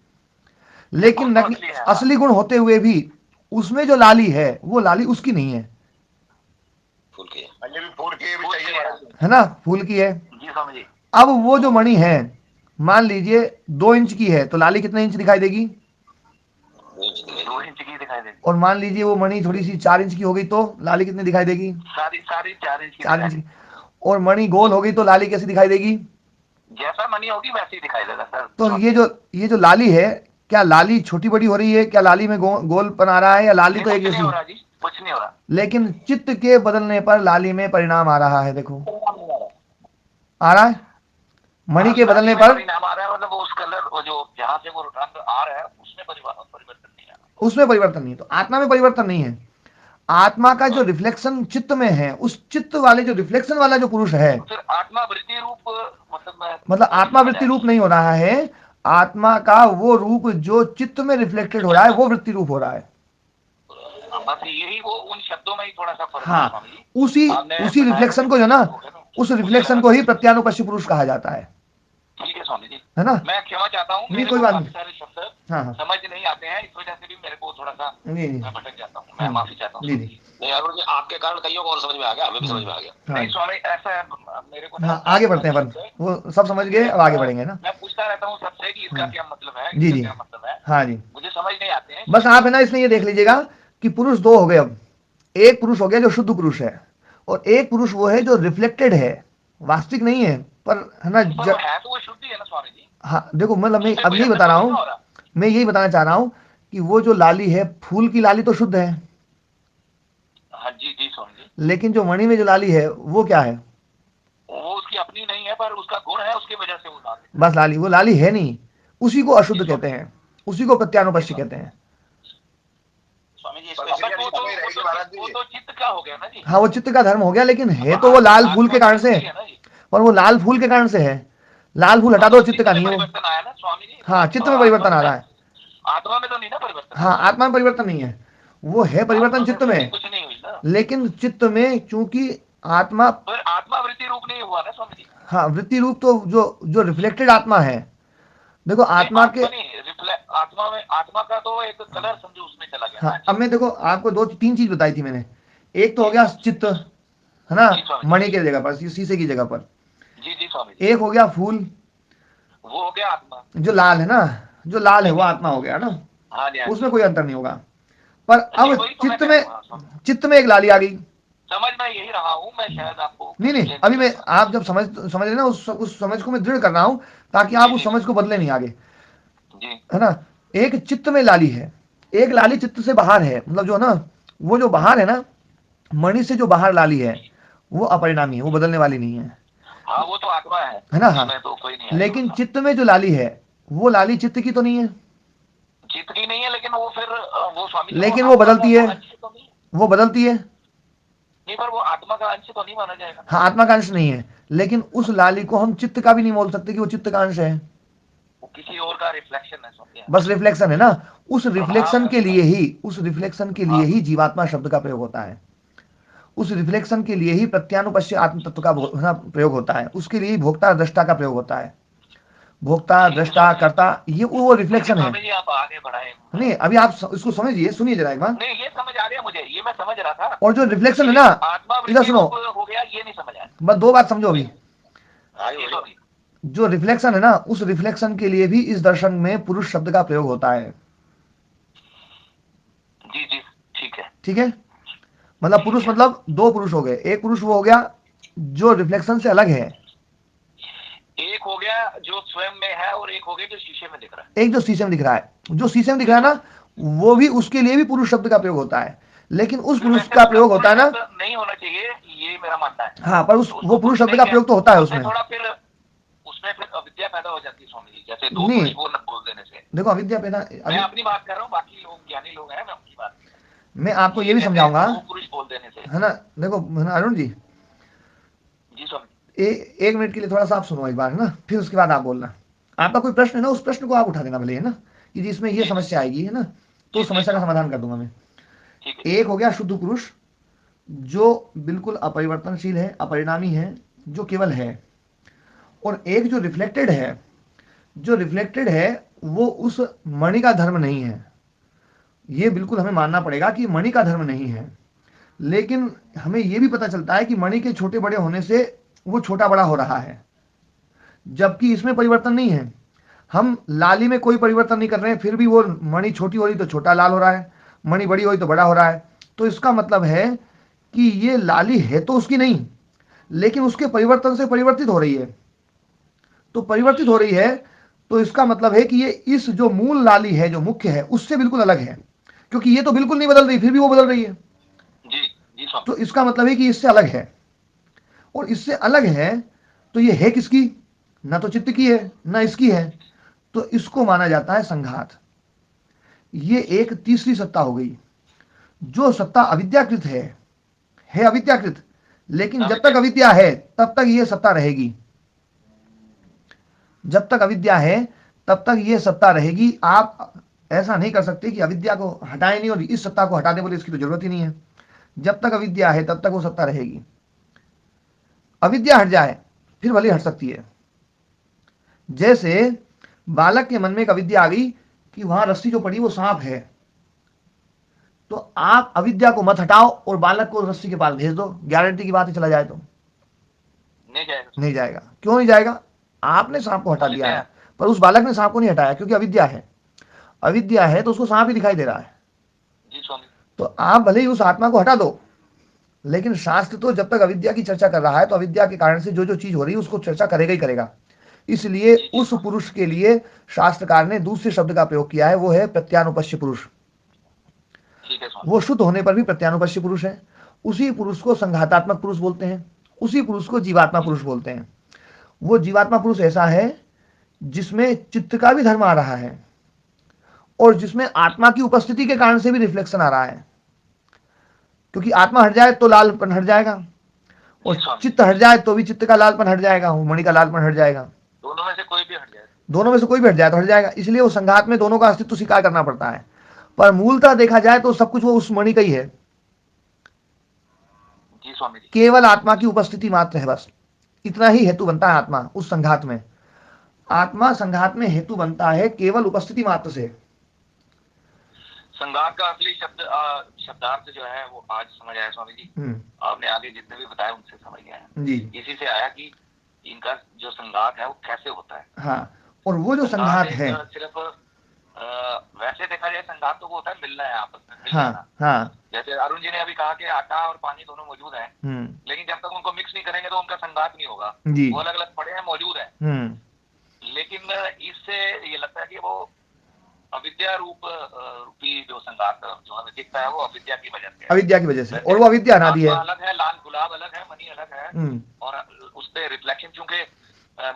लेकिन असली गुण होते हुए भी उसमें जो लाली है वो लाली उसकी नहीं है, फूल की है ना? फूल की है। अब वो जो मणि है, मान लीजिए 2 इंच की है, तो लाली कितने इंच दिखाई देगी? 2 इंच की दिखाई देगी। और मान लीजिए वो मणि थोड़ी सी 4 इंच की हो गई, तो लाली कितनी दिखाई देगी? सारी 4 इंच की। 4 इंच की। और मणि गोल हो गई तो लाली कैसी दिखाई देगी? जैसा मणि होगी वैसे ही दिखाई देगा सर। तो ये जो लाली है, क्या लाली छोटी बड़ी हो रही है? क्या लाली में गोलपन आ रहा है, या लाली तो एक जैसी? कुछ नहीं हो रहा। लेकिन चित्त के बदलने पर लाली में परिणाम आ रहा है। देखो आ रहा है, मणि के बदलने पर परिणाम आ रहा है, मतलब उस कलर, वो जो जहां से वो रंग आ रहा है उसमें परिवर्तन नहीं आ रहा। उसमें परिवर्तन नहीं, तो आत्मा में परिवर्तन नहीं है। आत्मा का जो रिफ्लेक्शन चित्त में है, उस चित्त वाले जो रिफ्लेक्शन वाला जो पुरुष है, आत्मा वृत्ति रूप मतलब आत्मा वृत्ति रूप नहीं हो रहा है, आत्मा का वो रूप जो चित्त में रिफ्लेक्टेड हो रहा है वो वृत्ति रूप हो रहा है। यही वो उन शब्दों में ही थोड़ा सा फर्क। हाँ, उसी रिफ्लेक्शन को जो ना, उस रिफ्लेक्शन को ही प्रत्यानुपश्य पुरुष कहा जाता है। ठीक है स्वामी जी, है ना? मैं क्षमा चाहता हूँ, नहीं, कोई बात नहीं, सारे शब्द हाँ, समझ नहीं आते हैं, इस वजह से भी मेरे को थोड़ा सा मैं भटक जाता हूँ, मैं माफी चाहता हूँ। नहीं अरुण जी, आपके कारण कईयों को और समझ में आ गया, हमें भी समझ में आ गया। नहीं स्वामी, ऐसा है मेरे को। हाँ, आगे बढ़ते हैं, वो सब समझ गए, अब आगे बढ़ेंगे ना। मैं पूछता रहता हूँ सबसे कि इसका क्या मतलब है, जी जी, हाँ जी, मुझे समझ नहीं आते हैं। बस आप है ना इसमें ये देख लीजिएगा कि पुरुष 2 हो गए। अब एक पुरुष हो गया जो शुद्ध पुरुष है, और एक पुरुष वो है जो रिफ्लेक्टेड है, वास्तविक नहीं है, पर है ना है तो वो शुद्ध है ना स्वामी जी। हाँ, देखो मतलब मैं अब यही बता रहा हूँ, मैं यही बताना चाह रहा हूँ कि वो जो लाली है, फूल की लाली तो शुद्ध है। हाँ जी जी स्वामी जी। लेकिन जो मणि में जो लाली है वो क्या है? वो उसकी अपनी नहीं है, पर उसका गुण है, उसकी वजह से वो लाली। बस लाली, वो लाली है नहीं, उसी को अशुद्ध कहते हैं, उसी को प्रत्यानुपश्य कहते हैं। स्वामी जी, वो तो चित्त का हो गया ना जी। हाँ, वो चित्त का धर्म हो गया, लेकिन है तो वो लाल फूल के कारण से, पर वो लाल फूल के कारण से है। लाल फूल हटा दो, चित्त का नहीं हो। हाँ, चित्त में परिवर्तन आ रहा है, आत्मा में तो नहीं ना परिवर्तन। हाँ, आत्मा में परिवर्तन नहीं है, वो है परिवर्तन चित्त में, लेकिन चित्त में चूंकि आत्मा वृत्ति रूप नहीं हुआ ना स्वामी जी। हाँ, वृत्ति रूप तो जो रिफ्लेक्टेड आत्मा है, देखो आत्मा के आत्मा का तो एक कलर समझो उसमें चला गया। हाँ, अब मैं देखो आपको 2-3 चीज बताई थी मैंने। एक तो हो गया चित्त, है ना, मणि के जगह पर, शीशे की जगह पर। जी जी स्वामी जी। एक हो गया फूल, वो हो गया आत्मा। जो लाल है ना, जो लाल है वो आत्मा हो गया ना, उसमें कोई अंतर नहीं होगा। पर अब चित्त में एक लाली आ गई। समझ में यही रहा हूँ मैं, शायद आपको नहीं, अभी मैं आप जब समझ रहे ना, उस समझ को मैं दृढ़ कर रहा हूं ताकि आप उस समझ को बदले नहीं आगे, है ना। एक चित्त में लाली है, एक लाली चित्त से बाहर है, मतलब जो ना, वो जो बाहर है ना, मणि से जो बाहर लाली है वो अपरिणामी है, वो बदलने वाली नहीं है। हाँ, वो तो आत्मा है ना। हाँ, तो कोई नहीं, लेकिन चित्त में जो लाली है वो लाली चित्त की तो नहीं है, चित्त की नहीं है, लेकिन वो फिर वो स्वामी, लेकिन वो बदलती है, वो बदलती है। नहीं, पर वो आत्मा का अंश तो नहीं माना जाएगा। हाँ, आत्मा का अंश नहीं है, लेकिन उस लाली को हम चित्त का भी नहीं बोल सकते कि वो चित्त का अंश है, वो किसी और का रिफ्लेक्शन है, बस रिफ्लेक्शन है ना। उस रिफ्लेक्शन के लिए ही, उस रिफ्लेक्शन के लिए ही जीवात्मा शब्द का प्रयोग होता है, उस रिफ्लेक्शन के लिए ही प्रत्यानुपश्य आत्म तत्व का प्रयोग होता है, उसके लिए ही भोक्ता दृष्टा का प्रयोग होता है। भोक्ता दृष्टा कर्ता, ये वो रिफ्लेक्शन है। आप आगे बढ़ाए नहीं, अभी आप इसको समझिए, सुनिए जरा एक बार। नहीं, ये समझ आ गया मुझे, ये मैं समझ रहा था। और जो रिफ्लेक्शन है ना, इधर सुनो, हो गया, ये नहीं समझ आया, बस दो बात समझो अभी। जो रिफ्लेक्शन है ना, उस रिफ्लेक्शन के लिए भी इस दर्शन में पुरुष शब्द का प्रयोग होता है। जी जी, ठीक है, ठीक है। मतलब पुरुष मतलब दो पुरुष हो गए, एक पुरुष वो हो गया जो रिफ्लेक्शन से अलग है, एक हो गया जो स्वयं में है, और एक हो गया जो शीशे में दिख रहा है। एक जो शीशे में दिख रहा है, जो शीशे में दिख रहा है ना, वो भी, उसके लिए भी पुरुष शब्द का प्रयोग होता है, लेकिन उस पुरुष का प्रयोग होता है ना, नहीं होना चाहिए, ये मेरा मानना है। हाँ, पर उस वो पुरुष शब्द का प्रयोग तो होता है उसमें। थोड़ा फिर उसमें फिर अविद्या पैदा हो जाती है स्वामी जी, जैसे दो पुरुष बोल देने से। देखो, अविद्या पैदा, मैं अपनी बात कर रहा हूँ, बाकी लोग ज्ञानी लोग हैं, मैं अपनी बात, मैं आपको ये भी समझाऊंगा, दो पुरुष बोल देने से, है ना। देखो अरुण जी, जी स्वामी, एक मिनट के लिए थोड़ा सा आप सुनो एक बार, है ना, फिर उसके बाद आप बोलना। आपका कोई प्रश्न है ना, उस प्रश्न को आप उठा देना भले, है ना, कि जिसमें ये समस्या आएगी, है ना, तो उस समस्या का समाधान कर दूंगा मैं। एक हो गया शुद्ध पुरुष, जो बिल्कुल अपरिवर्तनशील है, अपरिणामी है, जो केवल है। और एक जो रिफ्लेक्टेड है, जो रिफ्लेक्टेड है वो उस मणि का धर्म नहीं है, ये बिल्कुल हमें मानना पड़ेगा कि मणि का धर्म नहीं है। लेकिन हमें यह भी पता चलता है कि मणि के छोटे बड़े होने से वो छोटा बड़ा हो रहा है, जबकि इसमें परिवर्तन नहीं है। हम लाली में कोई परिवर्तन नहीं कर रहे हैं, फिर भी वो मणि छोटी हो रही तो छोटा लाल हो रहा है, मणि बड़ी हो रही तो बड़ा हो रहा है। तो इसका मतलब है कि ये लाली है तो उसकी नहीं, लेकिन उसके परिवर्तन से परिवर्तित हो रही है। तो परिवर्तित हो रही है, तो इसका मतलब है कि ये इस जो मूल लाली है, जो मुख्य है, उससे बिल्कुल अलग है, क्योंकि ये तो बिल्कुल नहीं बदल रही, फिर भी वो बदल रही है। जी, तो इसका मतलब है कि इससे अलग है, और इससे अलग है तो ये है किसकी? ना तो चित्त की है, ना इसकी है, तो इसको माना जाता है संघात। ये एक तीसरी सत्ता हो गई, जो सत्ता अविद्याकृत है अविद्याकृत, लेकिन जब तक अविद्या है तब तक ये सत्ता रहेगी, जब तक अविद्या है तब तक ये सत्ता रहेगी। आप ऐसा नहीं कर सकते कि अविद्या को हटाए नहीं और इस सत्ता को हटा दे, बोले इसकी तो जरूरत ही नहीं है। जब तक अविद्या है तब तक वो सत्ता रहेगी, अविद्या हट जाए फिर भले हट सकती है। जैसे बालक के मन में एक अविद्या आ गई कि वहां रस्सी जो पड़ी वो सांप है, तो आप अविद्या को मत हटाओ और बालक को रस्सी के पास भेज दो, गारंटी की बात है चला जाए तो नहीं जाएगा। क्यों नहीं जाएगा? आपने सांप को हटा दिया है, पर उस बालक ने सांप को नहीं हटाया, क्योंकि अविद्या है। अविद्या है तो उसको सांप ही दिखाई दे रहा है। तो आप भले ही उस आत्मा को हटा दो, लेकिन शास्त्र तो जब तक अविद्या की चर्चा कर रहा है तो अविद्या के कारण से जो जो चीज हो रही है उसको चर्चा करेगा ही करेगा। इसलिए उस पुरुष के लिए शास्त्रकार ने दूसरे शब्द का प्रयोग किया है, वो है प्रत्यानुपश्य पुरुष। वो शुद्ध होने पर भी प्रत्यानुपश्य पुरुष है। उसी पुरुष को संघातात्मक पुरुष बोलते हैं, उसी पुरुष को जीवात्मा पुरुष बोलते हैं। वो जीवात्मा पुरुष ऐसा है जिसमें चित्त का भी धर्म आ रहा है और जिसमें आत्मा की उपस्थिति के कारण से भी रिफ्लेक्शन आ रहा है, क्योंकि आत्मा हट जाए तो लालपन हट जाएगा, और चित्त हट जाए तो भी चित्त का लालपन हट जाएगा, मणि का लालपन हट जाएगा। दोनों में से कोई भी हट जाए, दोनों में से कोई भी हट जाए तो हट जाएगा। इसलिए वो संघात में दोनों का अस्तित्व स्वीकार करना पड़ता है, पर मूलतः देखा जाए तो सब कुछ वो उस मणि का ही है। जी स्वामी जी, केवल आत्मा की उपस्थिति मात्र है, बस इतना ही हेतु बनता है आत्मा उस संघात में। आत्मा संघात में हेतु बनता है केवल उपस्थिति मात्र से। संघात का असली शब्दार्थ जो है वो आज समझ आया स्वामी जी। आपने आगे जितने भी बताया उनसे समझ गया है जी। इसी से आया कि इनका जो संघात है वो कैसे होता है। हाँ, और वो जो संघात है, सिर्फ वैसे देखा जाए संघात तो वो होता है मिलना है आपस में। हाँ हाँ, जैसे अरुण जी ने अभी कहा कि आटा और पानी दोनों मौजूद हैं, लेकिन जब तक उनको मिक्स नहीं करेंगे तो उनका संघात नहीं होगा। वो अलग अलग पड़े हैं, मौजूद हैं, लेकिन इससे ये लगता है कि वो अविद्या रूपी जो संघात जो हमें दिखता है वो अविद्या की वजह से, अविद्या की वजह से, और वो अविद्या अनादि है। अलग है, लाल गुलाब अलग है, मनी अलग है, और उस पे रिफ्लेक्शन, चूंकि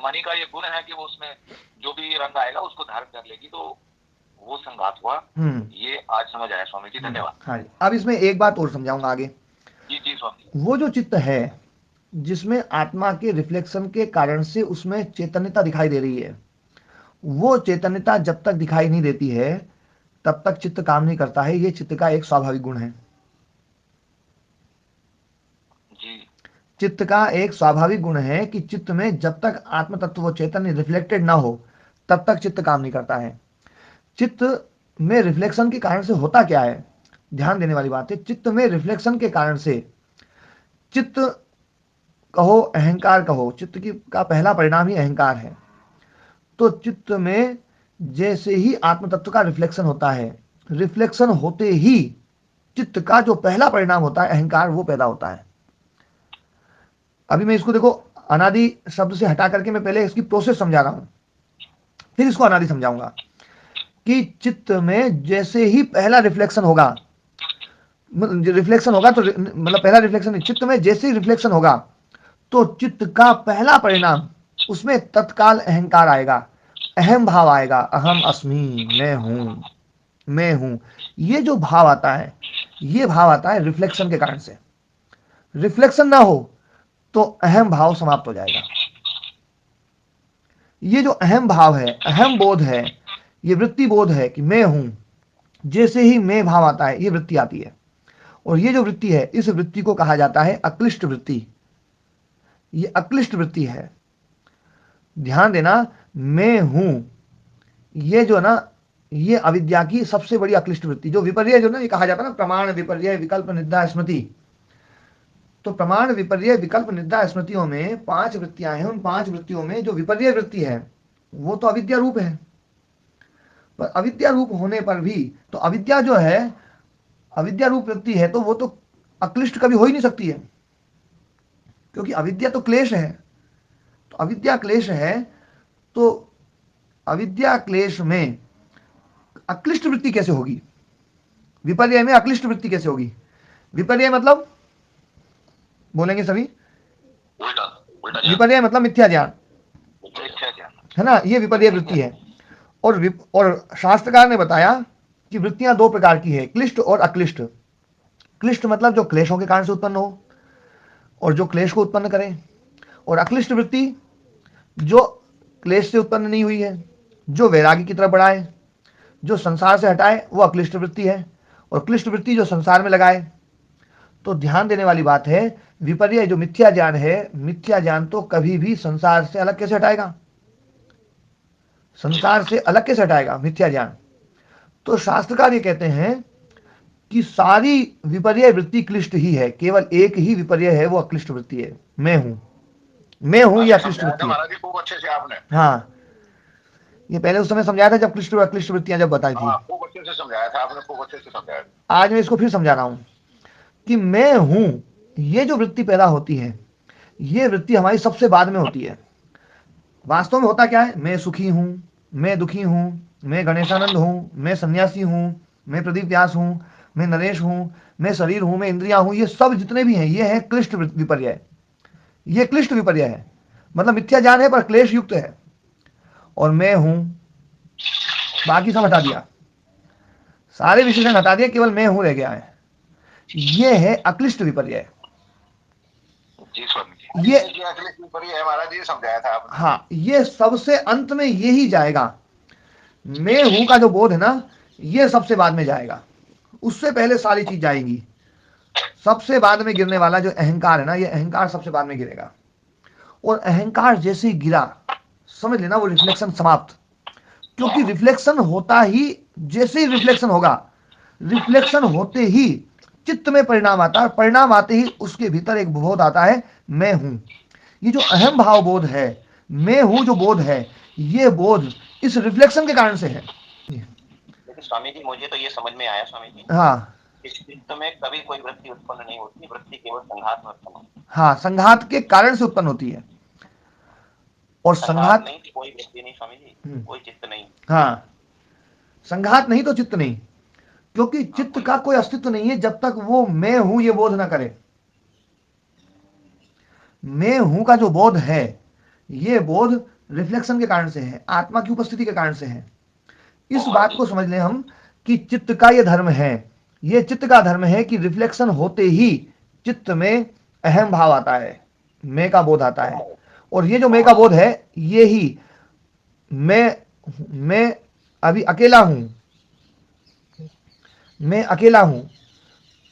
मनी का ये गुण है कि वो उसमें जो भी रंग आएगा उसको धारण कर लेगी, तो वो संघात हुआ। ये आज समझ आया स्वामी जी, धन्यवाद। हाँ, अब इसमें एक बात और समझाऊंगा आगे। जी जी स्वामी। वो जो चित्त है जिसमें आत्मा के रिफ्लेक्शन के कारण से उसमें चैतन्यता दिखाई दे रही है, वो चैतन्यता जब तक दिखाई नहीं देती है तब तक चित्त काम नहीं करता है। ये चित्त का एक स्वाभाविक गुण है। चित्त का एक स्वाभाविक गुण है कि चित्त में जब तक आत्म तत्व चैतन्य रिफ्लेक्टेड ना हो तब तक चित्त काम नहीं करता है। चित्त में रिफ्लेक्शन के कारण से होता क्या है, ध्यान देने वाली बात है। चित्त में रिफ्लेक्शन के कारण से, चित्त कहो अहंकार कहो, चित्त की का पहला परिणाम ही अहंकार है। तो चित्त में जैसे ही आत्म तत्व का रिफ्लेक्शन होता है, रिफ्लेक्शन होते ही चित्त का जो पहला परिणाम होता है अहंकार, वो पैदा होता है। अभी मैं इसको देखो अनादि शब्द से हटा करके मैं पहले इसकी प्रोसेस समझा रहा हूं, फिर इसको अनादि समझाऊंगा। कि चित्त में जैसे ही पहला रिफ्लेक्शन होगा, रिफ्लेक्शन होगा तो मतलब पहला रिफ्लेक्शन, चित्त में जैसे ही रिफ्लेक्शन होगा तो चित्त का पहला परिणाम उसमें तत्काल अहंकार आएगा, अहम भाव आएगा, अहम अस्मि, मैं हूं, मैं हूं। ये जो भाव आता है, ये भाव आता है रिफ्लेक्शन के कारण से। रिफ्लेक्शन ना हो तो अहम भाव समाप्त हो जाएगा। ये जो अहम भाव है, अहम बोध है, ये वृत्ति बोध है कि मैं हूं, जैसे ही मैं भाव आता है ये वृत्ति आती है। और ये जो वृत्ति है, इस वृत्ति को कहा जाता है अक्लिष्ट वृत्ति। ये अक्लिष्ट वृत्ति है, ध्यान देना। मैं हूं, ये जो ना, ये अविद्या की सबसे बड़ी अक्लिष्ट वृत्ति। जो विपर्य जो ना, ये कहा जाता है ना प्रमाण विपर्य विकल्प निद्रा स्मृति। तो प्रमाण विपर्य विकल्प निद्रा स्मृतियों में 5 वृत्तियां हैं। उन 5 वृत्तियों में जो विपर्य वृत्ति है वो तो अविद्या रूप है। पर अविद्या रूप होने पर भी, तो अविद्या जो है, अविद्या रूप वृत्ति है, तो वो तो अक्लिष्ट कभी हो ही नहीं सकती है, क्योंकि अविद्या तो क्लेश है। तो अविद्या क्लेश है, तो अविद्या क्लेश में अक्लिष्ट वृत्ति कैसे होगी? विपर्य में अक्लिष्ट वृत्ति कैसे होगी? विपर्य मतलब बोलेंगे सभी, विपर्य मतलब मिथ्या ज्ञान, है ना? ये विपर्य वृत्ति है। और शास्त्रकार ने बताया कि वृत्तियां 2 प्रकार की है, क्लिष्ट और अक्लिष्ट। क्लिष्ट मतलब जो क्लेशों के कारण से उत्पन्न हो और जो क्लेश को उत्पन्न करे, और अक्लिष्ट वृत्ति जो क्लेश से उत्पन्न नहीं हुई है, जो वैराग्य की तरफ बढ़ाए, जो संसार से हटाए, वो अक्लिष्ट वृत्ति है। और क्लिष्ट वृत्ति जो संसार में लगाए। तो ध्यान देने वाली बात है, विपर्य जो मिथ्या ज्ञान है, मिथ्या ज्ञान तो कभी भी संसार से अलग कैसे हटाएगा? संसार से अलग कैसे हटाएगा मिथ्या ज्ञान? तो शास्त्रकार ये कहते हैं कि सारी विपर्य वृत्ति क्लिष्ट ही है, केवल एक ही विपर्य है, वो अक्लिष्ट वृत्ति है। मैं हूं, मैं हूं, ये अक्लिष्ट वृत्ति है। खूब अच्छे से आपने, हाँ, ये पहले उस समय समझाया था जब क्लिष्ट और अक्लिष्ट वृत्तियां जब बताई थी। खूब अच्छे से समझाया था आपने, खूब अच्छे से समझाया। आज मैं इसको फिर समझा रहा हूं कि मैं हूं, ये जो वृत्ति पैदा होती है, ये वृत्ति हमारी सबसे बाद में होती है। वास्तव में होता क्या है? मैं सुखी हूं, मैं दुखी हूं, मैं गणेशानंद हूं, मैं सन्यासी हूं, मैं प्रदीप व्यास हूं, मैं नरेश हूं, मैं शरीर हूं, मैं इंद्रिया हूं, ये सब जितने भी हैं ये है क्लिष्ट विपर्य। ये क्लिष्ट विपर्य है, मतलब मिथ्या ज्ञान है पर क्लेश युक्त है। और मैं हूं, बाकी सब हटा दिया, सारे विशेषण हटा दिए, केवल मैं हूं रह गया है। ये है अक्लिष्ट विपर्य। ये महाराज जी समझाया था आपने। हाँ, ये सबसे अंत में यही जाएगा। मैं हूं का जो बोध है ना, ये सबसे बाद में जाएगा, उससे पहले सारी चीज जाएगी। सबसे बाद में गिरने वाला जो अहंकार है ना, ये अहंकार सबसे बाद में गिरेगा। और अहंकार जैसे ही गिरा, समझ लेना वो रिफ्लेक्शन समाप्त। क्योंकि रिफ्लेक्शन होता ही, जैसे ही रिफ्लेक्शन होगा, रिफ्लेक्शन होते ही चित्त में परिणाम आता है। परिणाम आते ही उसके भीतर एक बोध आता है, मैं हूं। ये जो अहम भाव बोध है, मैं हूं जो बोध है, ये बोध इस रिफ्लेक्शन के कारण से है। लेकिन स्वामी जी मुझे तो ये समझ में आया स्वामी जी, हाँ, इस चित्त में कभी कोई वृत्ति उत्पन्न नहीं होती, वृत्ति केवल संघात में उत्पन्न होती है। हाँ, संघात के कारण से उत्पन्न होती है। और संघात नहीं कोई वृत्ति नहीं स्वामी जी, कोई चित्त नहीं। हाँ, संघात नहीं तो चित्त नहीं, क्योंकि चित्त का कोई अस्तित्व नहीं है जब तक वो मैं हूं ये बोध ना करे। मैं हूं का जो बोध है, ये बोध रिफ्लेक्शन के कारण से है, आत्मा की उपस्थिति के कारण से है। इस बात को समझ लें हम कि चित्त का ये धर्म है, ये चित्त का धर्म है कि रिफ्लेक्शन होते ही चित्त में अहम भाव आता है, मैं का बोध आता है। और ये जो मैं का बोध है, ये ही मैं अभी अकेला हूं, मैं अकेला हूं,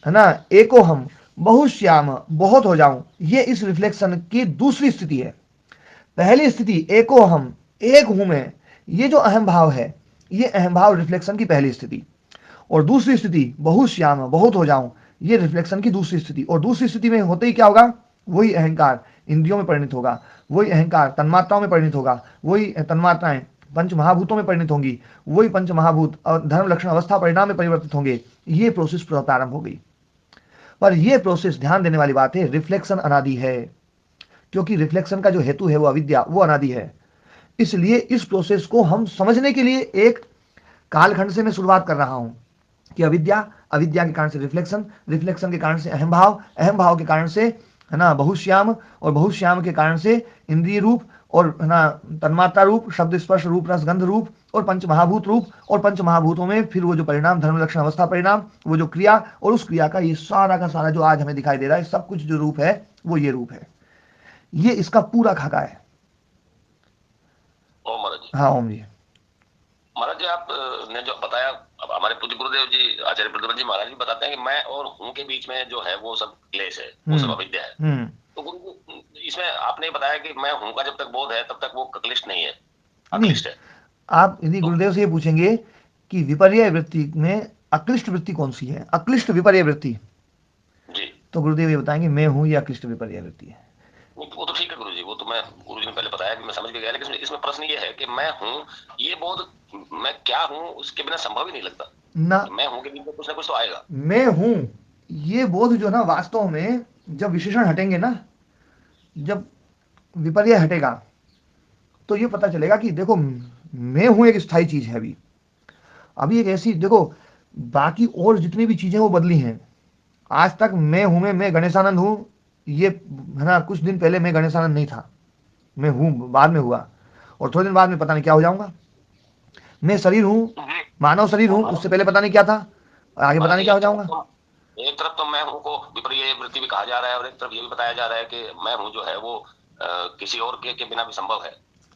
है ना, एको हम बहुश्याम बहुत हो जाऊं, ये इस रिफ्लेक्शन की दूसरी स्थिति है। पहली स्थिति एको हम एक हूं मैं, ये जो अहम भाव है, ये अहम भाव रिफ्लेक्शन की पहली स्थिति। और दूसरी स्थिति बहुश्याम बहुत हो जाऊं, ये रिफ्लेक्शन की दूसरी स्थिति। और दूसरी स्थिति में होते ही क्या होगा, वही अहंकार इंद्रियों में परिणत होगा, वही अहंकार तन्मात्राओं में परिणत होगा, वही तन्मात्राएं पंच महाभूतों में परिणत होंगी, वही पंच महाभूत और धर्म लक्षण अवस्था परिणाम में परिवर्तित होंगे। ये प्रोसेस प्रारंभ हो गई। पर यह प्रोसेस, ध्यान देने वाली बात है, रिफ्लेक्शन अनादि है, क्योंकि रिफ्लेक्शन का जो हेतु है वो अविद्या, वो अनादि है। इसलिए इस प्रोसेस को हम समझने के लिए एक कालखंड से मैं शुरुआत कर रहा हूं कि अविद्या, अविद्या के कारण से रिफ्लेक्शन, रिफ्लेक्शन के कारण से अहम भाव, अहम भाव के कारण से, है ना, बहुश्याम, और बहुश्याम के कारण से इंद्रिय रूप, और है ना तन्मात्रा रूप, शब्द स्पर्श रूप रस गंध रूप, और पंच महाभूत रूप, और पंच महाभूतों में फिर वो जो परिणाम धर्म लक्षण अवस्था परिणाम, वो जो क्रिया, और उस क्रिया का ये सारा का सारा जो आज हमें दिखाई दे रहा है, सब कुछ जो रूप है वो ये रूप है। ये इसका पूरा खाका है। ओम महाराज जी। हाँ ओम जी। महाराज जी, आपने जो बताया, अब हमारे पूज्य गुरुदेव जी आचार्य प्रद्युम्न जी महाराज जी बताते हैं कि मैं और हूं के बीच में जो है वो सब क्लेश है, वो सब अविद्या है। तो गुरु इसमें आपने बताया कि मैं हूं का जब तक बोध है तब तक वो क्लिष्ट नहीं है, अक्लिष्ट है। आप यदि गुरुदेव से ये पूछेंगे कि विपर्य वृत्ति में अक्लिष्ट वृत्ति कौन सी है, अक्लिष्ट विपर्य वृत्ति जी, तो गुरुदेव ये बताएंगे मैं हूं ये अक्लिष्ट विपर्य वृत्ति है। वो तो ठीक है गुरु जी, वो तो मैं गुरु जी ने पहले बताया कि मैं समझ गया, लेकिन इसमें प्रश्न ये है कि मैं हूं ये बोध, मैं क्या हूं उसके बिना संभव ही नहीं लगता ना। मैं हूं के बीच में कुछ ना कुछ तो आएगा। मैं हूं ये बोध जो ना, वास्तव में जब विशेषण हटेंगे ना, जब विपर्य हटेगा, तो ये पता चलेगा कि देखो मैं हूं एक स्थायी चीज है। अभी एक ऐसी, देखो बाकी और जितनी भी चीजें वो बदली हैं। आज तक मैं हूं मैं गणेशानंद हूं, ये है ना, कुछ दिन पहले मैं गणेशानंद नहीं था, मैं हूं बाद में हुआ, और थोड़े दिन बाद में पता नहीं क्या हो जाऊंगा। मैं शरीर हूं, मानव शरीर हूं, उससे पहले पता नहीं क्या था, आगे पता नहीं क्या हो जाऊंगा। एक तरफ तो मैं हूं को विपर्य वृत्ति भी कहा जा रहा है, और एक तरफ ये भी बताया जा रहा है कि मैं हूं जो है वो किसी और के बिना भी संभव है।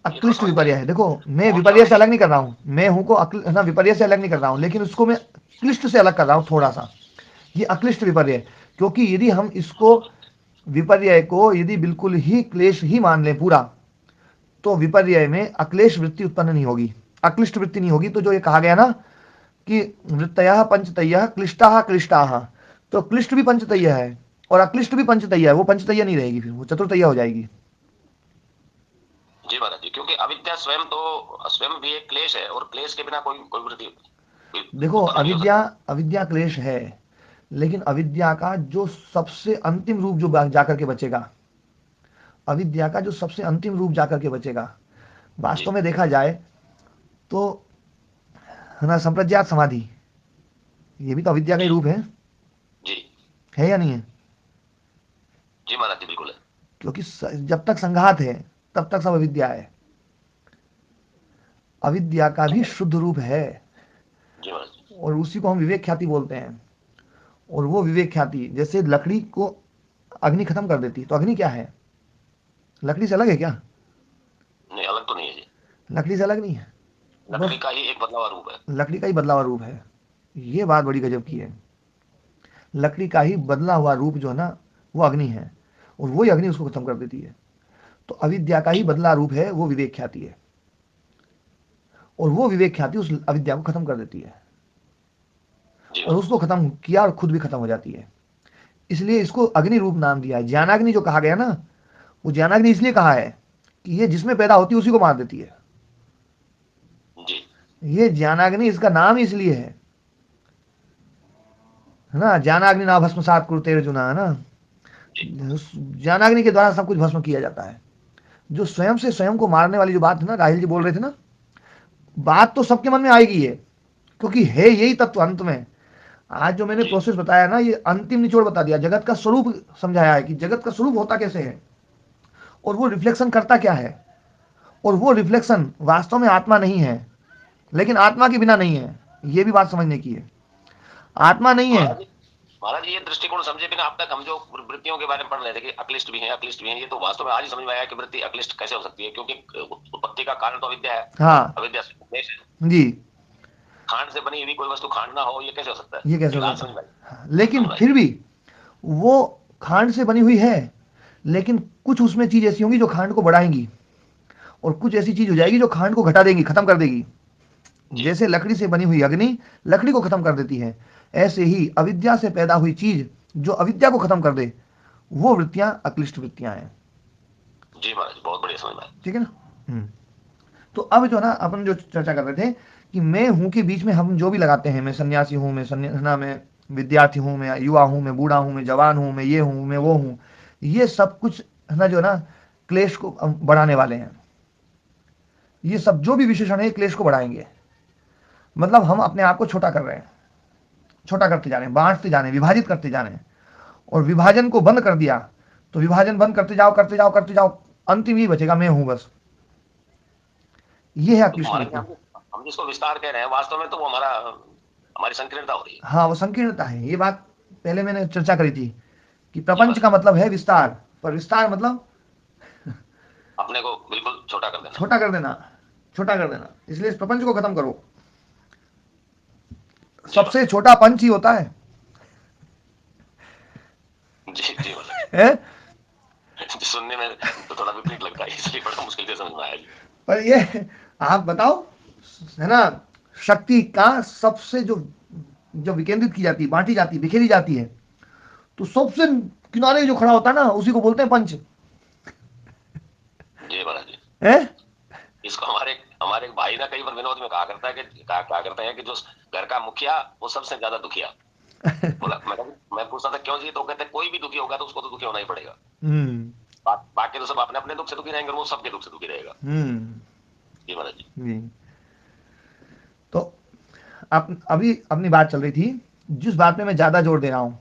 अक्लिष्ट विपर्य है। देखो मैं विपर्य से अलग नहीं कर रहा हूं, मैं हूं को ना विपर्य से अलग नहीं कर रहा हूं, लेकिन उसको मैं क्लिष्ट से अलग कर रहा हूं थोड़ा सा। ये अक्लिष्ट विपर्य है, क्योंकि यदि हम इसको विपर्य को यदि बिल्कुल ही क्लेश ही मान लें पूरा, तो विपर्य में अक्लेश वृत्ति उत्पन्न नहीं होगी, अक्लिष्ट वृत्ति नहीं होगी। तो जो ये कहा गया ना कि वृत्तयः पंचतयः क्लिष्टाः क्लिष्टाः, तो क्लिष्ट भी पंचतय्य है और अक्लिष्ट भी पंचतय्य है, वो पंचतय्य नहीं रहेगी, फिर वो चतुर्थय्य हो जाएगी। जी महाराज जी, क्योंकि अविद्या स्वयं भी एक क्लेश है, और क्लेश के बिना कोई वृत्ति। देखो अविद्या क्लेश है, लेकिन अविद्या का जो सबसे अंतिम रूप जो जाकर के बचेगा, अविद्या का जो सबसे अंतिम रूप जाकर के बचेगा, वास्तव में देखा जाए तो है ना, संप्रज्ञात समाधि, ये भी तो अविद्या का ही रूप है जी, है या नहीं है? जी महाराज जी, बिल्कुल है। क्योंकि जब तक संघात है तब तक सब अविद्या है। अविद्या का भी शुद्ध रूप है, और उसी को हम विवेक ख्याति बोलते हैं। और वो विवेक ख्याति, जैसे लकड़ी को अग्नि खत्म कर देती, तो अग्नि क्या है? लकड़ी से अलग है क्या? नहीं, अलग तो नहीं है जी, लकड़ी से अलग नहीं है, लकड़ी का ही एक बदला हुआ रूप है, लकड़ी का ही बदला हुआ रूप है। ये बात बड़ी गजब की है, लकड़ी का ही बदला हुआ रूप जो है ना, वो अग्नि है, और वही अग्नि उसको खत्म कर देती है। तो अविद्या का ही बदला रूप है वो विवेक ख्याति है, और वो विवेक ख्याति उस अविद्या को खत्म कर देती है, और उसको खत्म किया और खुद भी खत्म हो जाती है। इसलिए इसको अग्नि रूप नाम दिया है। ज्ञानाग्नि जो कहा गया ना, वो ज्ञानाग्नि इसलिए कहा है कि ये जिसमें पैदा होती है उसी को मार देती है। ये ज्ञानाग्नि इसका नाम इसलिए है ना, ज्ञानाग्नि ना भस्मसात कुरुते अर्जुन, है ना। ज्ञानाग्नि के द्वारा सब कुछ भस्म किया जाता है। जो स्वयं से स्वयं को मारने वाली जो बात है ना, राहिल जी बोल रहे थे ना, बात तो सबके मन में आएगी ये, क्योंकि है यही तत्व अंत में। आज जो मैंने प्रोसेस बताया ना, ये अंतिम निचोड़ बता दिया, जगत का स्वरूप समझाया है कि जगत का स्वरूप होता कैसे है और वो रिफ्लेक्शन करता क्या है, और वो रिफ्लेक्शन वास्तव में आत्मा नहीं है, लेकिन आत्मा के बिना नहीं है, ये भी बात समझने की है। आत्मा नहीं है महाराज, ये दृष्टिकोण समझे बिना अब तक हम जो वृत्तियों के बारे में पढ़ रहे थे कि अक्लिष्ट भी हैं, अक्लिष्ट भी हैं, ये तो वास्तव में आज ही समझ में आया कि वृत्ति अक्लिष्ट कैसे हो सकती है, क्योंकि उत्पत्ति का कारण तो अविद्या है। हाँ अविद्या जी, खांड से बनी हुई कोई वस्तु खांड ना हो, ये कैसे हो सकता है? ये कैसे हो सकता है? लेकिन फिर भी वो खांड से बनी हुई है, लेकिन कुछ उसमें चीज ऐसी होंगी जो खांड को बढ़ाएंगी, और कुछ ऐसी चीज हो जाएगी जो खांड को घटा देगी, खत्म कर देगी। जैसे लकड़ी से बनी हुई अग्नि लकड़ी को खत्म कर देती है, ऐसे ही अविद्या से पैदा हुई चीज जो अविद्या को खत्म कर दे, वो वृत्तियां अक्लिष्ट वृत्तियां हैं। जी महाराज, बहुत बढ़िया समझ में, ठीक है ना। तो अब जो ना अपन जो चर्चा कर रहे थे कि मैं हूं के बीच में हम जो भी लगाते हैं, मैं सन्यासी हूं, मैं विद्यार्थी हूं, मैं युवा हूं, मैं बूढ़ा हूं, मैं जवान हूं, मैं ये हूं, मैं वो हूं, ये सब कुछ है ना जो ना क्लेश को बढ़ाने वाले हैं। ये सब जो भी विशेषण है क्लेश को बढ़ाएंगे। मतलब हम अपने आप को छोटा कर रहे हैं, छोटा करते जा रहे हैं, बांटते जा रहे हैं, विभाजित करते जा रहे हैं, और विभाजन को बंद कर दिया तो विभाजन बंद करते जाओ करते जाओ करते जाओ, अंतिम ही बचेगा मैं हूं बस। ये है कृष्ण। हम जिसको विस्तार कह रहे हैं वास्तव में तो वो हमारी संकीर्णता हो रही है। हाँ, वो संकीर्णता है। ये बात पहले मैंने चर्चा करी थी कि प्रपंच का मतलब है विस्तार, पर विस्तार मतलब अपने को बिल्कुल छोटा कर देना, छोटा कर देना, छोटा कर देना। इसलिए इस प्रपंच को खत्म करो। सबसे छोटा पंच ही होता है। जी जी है? सुनने में तो थोड़ा विपरीत लगता है, इसलिए बड़ा मुश्किल से समझ में आया। पर ये आप बताओ, है ना, शक्ति का सबसे जो विकेंद्रित की जाती है, बांटी जाती है, बिखेरी जाती है, तो सबसे किनारे जो खड़ा होता है ना, उसी को बोलते हैं पंच। जी महाराज जी। है? इसको हमारे भाई ना कई बार विनोद में कहा करता है कि कहा करते हैं कि जो घर का मुखिया वो सबसे ज्यादा दुखिया। बोला मैं पूछता था क्यों जी, तो कहते कोई भी दुखी होगा तो उसको तो दुखी होना ही पड़ेगा। बाकी तो सब अपने अपने दुख से दुखी रहेंगे और वो सबके दुख से दुखी रहेगा। जी महाराज जी। तो अभी अपनी बात चल रही थी, जिस बात में मैं ज्यादा जोर दे रहा हूं,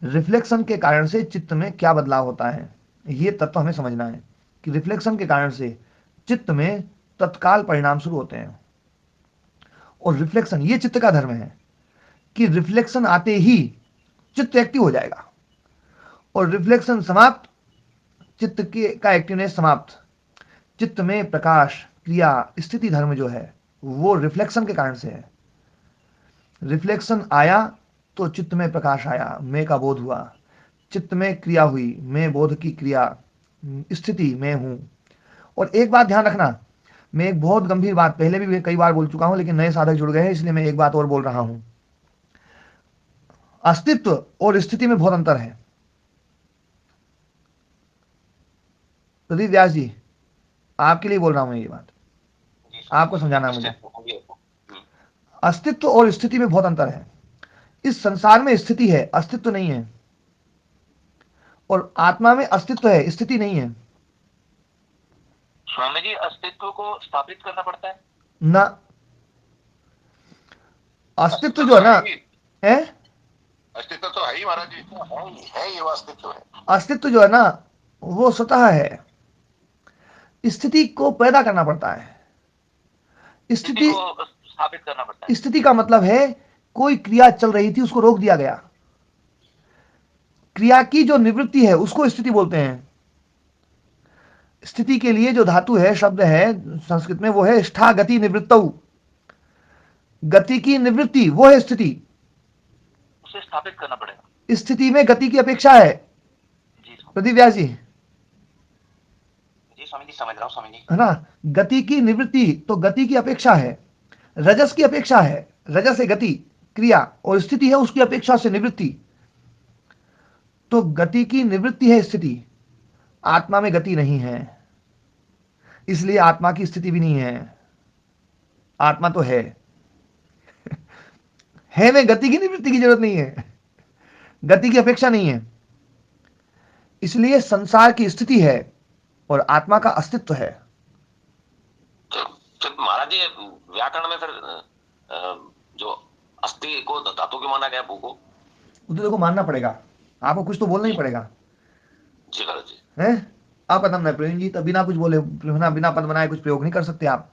रिफ्लेक्शन के कारण से चित्त में क्या बदलाव होता है, ये तत्व हमें समझना है कि रिफ्लेक्शन के कारण से चित्त में तत्काल परिणाम शुरू होते हैं। और रिफ्लेक्शन, ये चित्त का धर्म है कि रिफ्लेक्शन आते ही चित्त एक्टिव हो जाएगा, और रिफ्लेक्शन समाप्त, चित्त का एक्टिवनेस समाप्त, चित्त में प्रकाश, क्रिया, स्थिति धर्म जो है वो रिफ्लेक्शन के कारण से है। रिफ्लेक्शन आया तो चित्त में प्रकाश आया, मैं का बोध हुआ, चित्त में क्रिया हुई, मैं बोध की क्रिया, स्थिति मैं हूं। और एक बात ध्यान रखना, मैं एक बहुत गंभीर बात पहले भी कई बार बोल चुका हूं, लेकिन नए साधक जुड़ गए हैं इसलिए मैं एक बात और बोल रहा हूं। अस्तित्व और स्थिति में बहुत अंतर है। प्रदीप व्यास जी, आपके लिए बोल रहा हूं मैं ये बात, आपको समझाना है मुझे। अस्तित्व और स्थिति में बहुत अंतर है। इस संसार में स्थिति है, अस्तित्व नहीं है, और आत्मा में अस्तित्व है, स्थिति नहीं है। स्वामी जी, अस्तित्व को स्थापित करना पड़ता है ना, अस्तित्व जो है ना, है अस्तित्व तो है ही महाराज जी, है ये अस्तित्व है। अस्तित्व जो है ना वो स्वतः है, स्थिति को पैदा करना पड़ता है। स्थिति को स्थापित करना पड़ता है। स्थिति का मतलब है कोई क्रिया चल रही थी, उसको रोक दिया गया, क्रिया की जो निवृत्ति है उसको स्थिति बोलते हैं। स्थिति के लिए जो धातु है, शब्द है संस्कृत में, वो है स्था गति निवृत्तौ। गति की निवृत्ति वो है स्थिति, उसे स्थापित करना पड़ेगा। स्थिति में गति की अपेक्षा है। प्रदीप व्यास जी, स्वामी जी समझ रहा हूं स्वामी जी, है ना। गति की निवृत्ति तो गति की अपेक्षा है, रजस की अपेक्षा है, रजस है गति क्रिया, और स्थिति है उसकी अपेक्षा से निवृत्ति। तो गति की निवृत्ति है स्थिति, आत्मा में गति नहीं है, इसलिए आत्मा की स्थिति भी नहीं है। आत्मा तो है, है में गति की निवृत्ति की जरूरत नहीं है, गति की अपेक्षा नहीं है। इसलिए संसार की स्थिति है और आत्मा का अस्तित्व है। तो महाराज जी व्याकरण में फिर जो अस्थि को धातु क्यों माना गया, भू को? तो देखो मानना पड़ेगा, आपको कुछ तो बोलना ही पड़ेगा। जी महाराज जी। है आप पदम नहीं प्रवीण जी, तो बिना कुछ बोले, बिना पद बनाए कुछ प्रयोग नहीं कर सकते आप।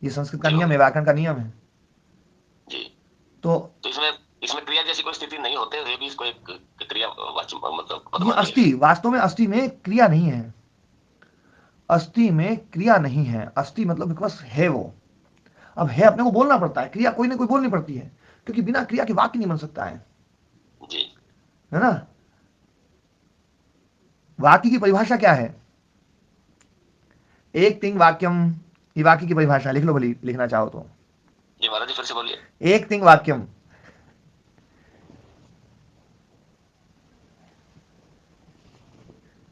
ये संस्कृत का नियम है, व्याकरण का नियम है जी। तो इसमें क्रिया जैसी कोई स्थिति नहीं होते, ये भी इसको एक क्रिया मतलब ये अस्थि, वास्तव में अस्थि में क्रिया नहीं है, अस्थि में क्रिया नहीं है। अस्थि मतलब बस है वो। अब है अपने को बोलना पड़ता है, क्रिया कोई ना कोई बोलनी पड़ती है, क्योंकि बिना क्रिया के वाक्य नहीं बन सकता है जी। है ना। वाक्य की परिभाषा क्या है? एक तिंग वाक्यम, ये वाक्य की परिभाषा लिख लो भली, लिखना चाहो तो। जी महाराज जी फिर से बोलिए। एक तिंग वाक्यम,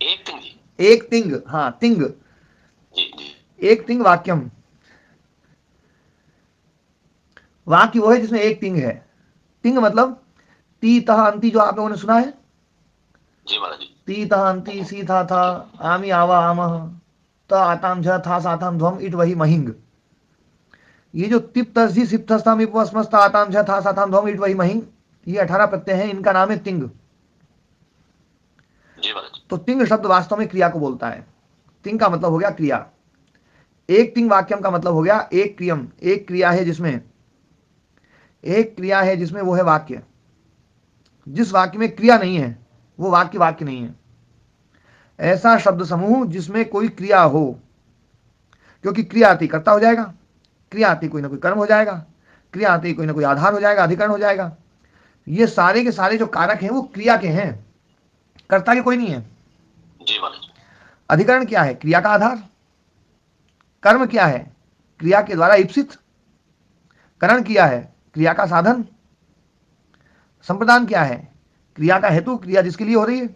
एक तिंग जी, एक तिंग, हाँ तिंग जी जी, एक तिंग वाक्यम। वाक्य वो है जिसमें एक तिंग है। तिंग मतलब ती तह अंति, जो आप लोगों ने सुना है। जी महाराज जी। ती तह अंति, सी था था, आमी आवा आमह, त आताम झ था साताम ध्वम इट वही महिंग। ये जो तिप तस्जी सिप थस्ताम इपवस्मस्त आताम झ था साताम ध्वम इट वही महिंग, ये 18 प्रत्यय हैं, इनका नाम है तिंग। जी महाराज। तो तिंग शब्द वास्तव में क्रिया को बोलता है। तिंग का मतलब हो गया क्रिया। एक तिंग वाक्यम का मतलब हो गया एक क्रियम, एक क्रिया है जिसमें, एक क्रिया है जिसमें वो है वाक्य। जिस वाक्य में क्रिया नहीं है वो वाक्य वाक्य नहीं है। ऐसा शब्द समूह जिसमें कोई क्रिया हो, क्योंकि क्रिया आती कर्ता हो जाएगा, क्रिया आती कोई ना कोई कर्म हो जाएगा, क्रिया आती कोई ना कोई आधार हो जाएगा, अधिकरण हो जाएगा। ये सारे के सारे जो कारक हैं वो क्रिया के हैं, कर्ता के कोई नहीं है। जी महाराज। अधिकरण क्या है? क्रिया का आधार। कर्म क्या है? क्रिया के द्वारा इप्सित। करण क्या है? क्रिया का साधन। संप्रदान क्या है? क्रिया का हेतु, क्रिया जिसके लिए हो रही है।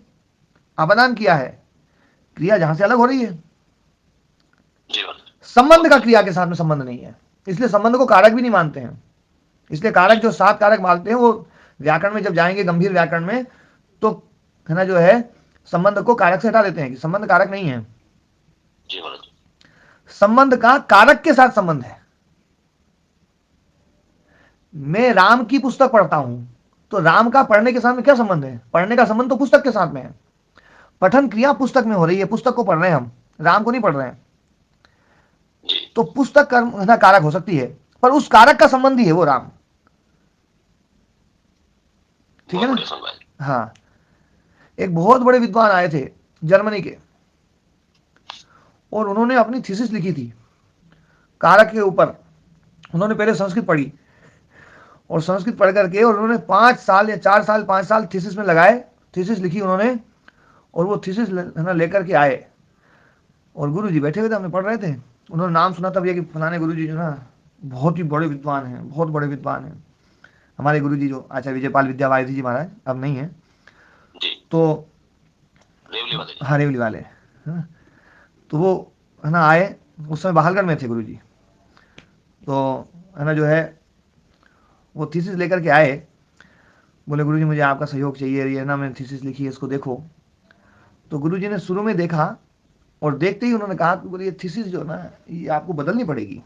अपदान क्या है? क्रिया जहां से अलग हो रही है। संबंध का क्रिया के साथ में संबंध नहीं है, इसलिए संबंध को कारक भी नहीं मानते हैं। इसलिए कारक जो 7 कारक मानते हैं वो व्याकरण में जब जाएंगे, गंभीर व्याकरण में, तो है ना जो है संबंध को कारक से हटा देते हैं कि संबंध कारक नहीं है। संबंध का कारक के साथ संबंध है। मैं राम की पुस्तक पढ़ता हूं तो राम का पढ़ने के साथ में क्या संबंध है? पढ़ने का संबंध तो पुस्तक के साथ में है। पठन क्रिया पुस्तक में हो रही है, पुस्तक को पढ़ रहे हैं हम, राम को नहीं पढ़ रहे हैं। तो पुस्तक कर्म कारक हो सकती है, पर उस कारक का संबंधी है वो राम। ठीक है ना। हाँ, एक बहुत बड़े विद्वान आए थे जर्मनी के, और उन्होंने अपनी थीसिस लिखी थी कारक के ऊपर। उन्होंने पहले संस्कृत पढ़ी, और संस्कृत पढ़ करके और उन्होंने 5 साल या 4 साल 5 साल थीसिस में लगाए, थीसिस लिखी उन्होंने, और वो थीसिस लेकर के आए। और गुरुजी बैठे हुए थे, हमने पढ़ रहे थे, उन्होंने नाम सुना तब ये कि फलाने गुरुजी जो ना बहुत ही बड़े विद्वान हैं, बहुत बड़े विद्वान हैं। हमारे गुरुजी जो आचार्य विजयपाल विद्यावारिधि जी महाराज, अब नहीं है, तो हाँ रेवली वाले है ना। तो वो है ना आए, उस समय बहालगढ़ में थे गुरुजी, तो है ना जो है वो थीसिस लेकर के आए। बोले गुरुजी मुझे आपका सहयोग चाहिए, ये ना मैंने थीसिस लिखी है, इसको देखो। तो गुरुजी ने शुरू में देखा, और देखते ही उन्होंने कहा कि बोले ये थीसिस जो ना ये आपको बदलनी पड़ेगी।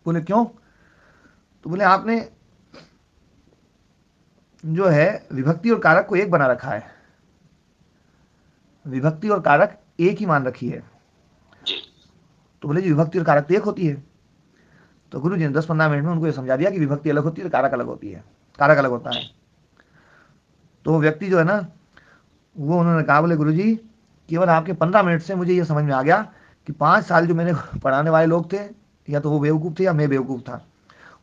बोले क्यों? तो बोले आपने जो है विभक्ति और कारक को एक बना रखा है, विभक्ति और कारक एक ही मान रखी है। तो बोले जी विभक्ति और कारक तो एक होती है। तो गुरु जी ने 10-15 मिनट में उनको ये समझा दिया कि विभक्ति अलग होती है, कारक अलग होती है, कारक अलग होता है। तो वो व्यक्ति जो है ना, वो उन्होंने कहा बोले गुरु जी केवल आपके 15 मिनट से मुझे ये समझ में आ गया कि 5 साल जो मैंने पढ़ाने वाले लोग थे, या तो वो बेवकूफ़ थे या मैं बेवकूफ़ था,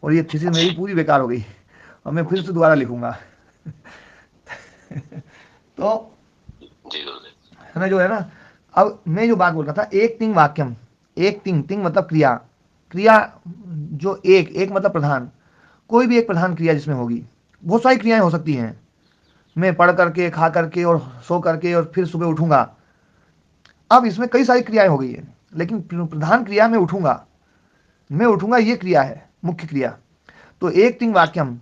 और ये थीसिस मेरी पूरी बेकार हो गई, और मैं फिर से दोबारा लिखूंगा। तो है ना जो है ना, अब मैं जो बात बोल रहा था, एक तिंग वाक्यम, एक तिंग, तिंग मतलब क्रिया, क्रिया जो एक मतलब प्रधान, कोई भी एक प्रधान क्रिया जिसमें होगी। बहुत सारी क्रियाएं हो सकती हैं, मैं पढ़ करके, खा करके और सो करके और फिर सुबह उठूंगा। अब इसमें कई सारी क्रियाएं हो गई है, लेकिन प्रधान क्रिया में उठूंगा, मैं उठूंगा, ये क्रिया है मुख्य क्रिया। तो एक तिंग वाक्यम,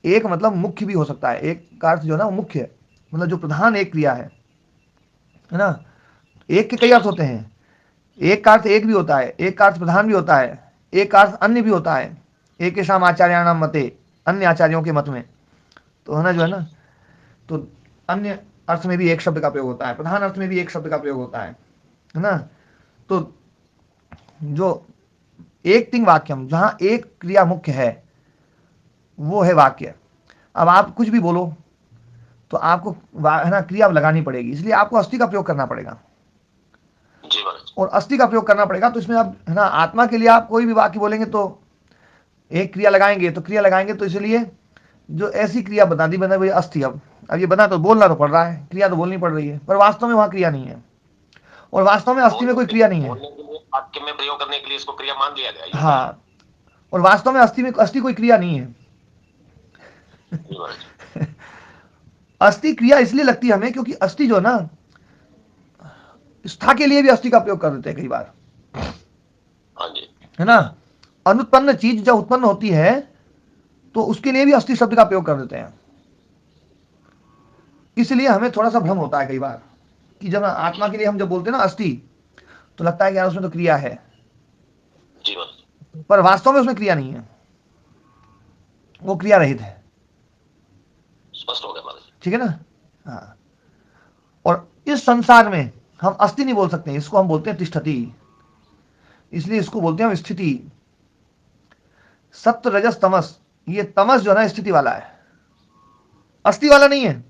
एक मतलब मुख्य भी हो सकता है, एक का अर्थ जो है ना मुख्य, मतलब जो प्रधान एक क्रिया है ना। एक के कई अर्थ होते हैं, एक का अर्थ एक भी होता है, एक का अर्थ प्रधान भी होता है, एक का अर्थ अन्य भी होता है। एक के शाम आचार्याणाम मते, अन्य आचार्यों के मत में, तो है ना जो है ना, तो अन्य अर्थ में भी एक शब्द का प्रयोग होता है, प्रधान अर्थ में भी एक शब्द का प्रयोग होता है ना। तो जो एक तिंग वाक्यम, जहां एक क्रिया मुख्य है, वो है वाक्य। अब आप कुछ भी बोलो तो आपको है ना क्रिया लगानी पड़ेगी, इसलिए आपको अस्थि का प्रयोग करना पड़ेगा। और अस्थि का प्रयोग करना पड़ेगा, तो इसमें आप है ना आत्मा के लिए आप कोई भी वाक्य बोलेंगे तो एक क्रिया लगाएंगे, तो क्रिया लगाएंगे, तो इसलिए जो ऐसी क्रिया बता दी, बना भाई अस्थि। अब ये बना तो बोलना तो पड़ रहा है, क्रिया तो बोलनी पड़ रही है, पर वास्तव में वहां क्रिया नहीं है, और वास्तव में अस्थि में कोई क्रिया नहीं है। वाक्य में प्रयोग करने के लिए इसको क्रिया मान लिया गया। हाँ, और वास्तव में अस्थि कोई क्रिया नहीं है। अस्थि क्रिया इसलिए लगती है हमें, क्योंकि अस्थि जो ना स्था के लिए भी अस्थि का प्रयोग कर देते हैं कई बार, है ना। अनुत्पन्न चीज जब उत्पन्न होती है तो उसके लिए भी अस्थि शब्द का प्रयोग कर देते हैं। इसलिए हमें थोड़ा सा भ्रम होता है कई बार कि जब आत्मा के लिए हम जब बोलते हैं ना अस्थि, तो लगता है कि यार उसमें तो क्रिया है, पर वास्तव में उसमें क्रिया नहीं है, वो क्रिया रहित है। स्पष्ट हो गया, ठीक है ना। हाँ, और इस संसार में हम अस्थि नहीं बोल सकते, इसको हम बोलते हैं तिष्ठति, इसलिए इसको बोलते हैं हम स्थिति। सत्य रजस तमस, ये तमस जो है ना स्थिति वाला है, अस्थि वाला नहीं है।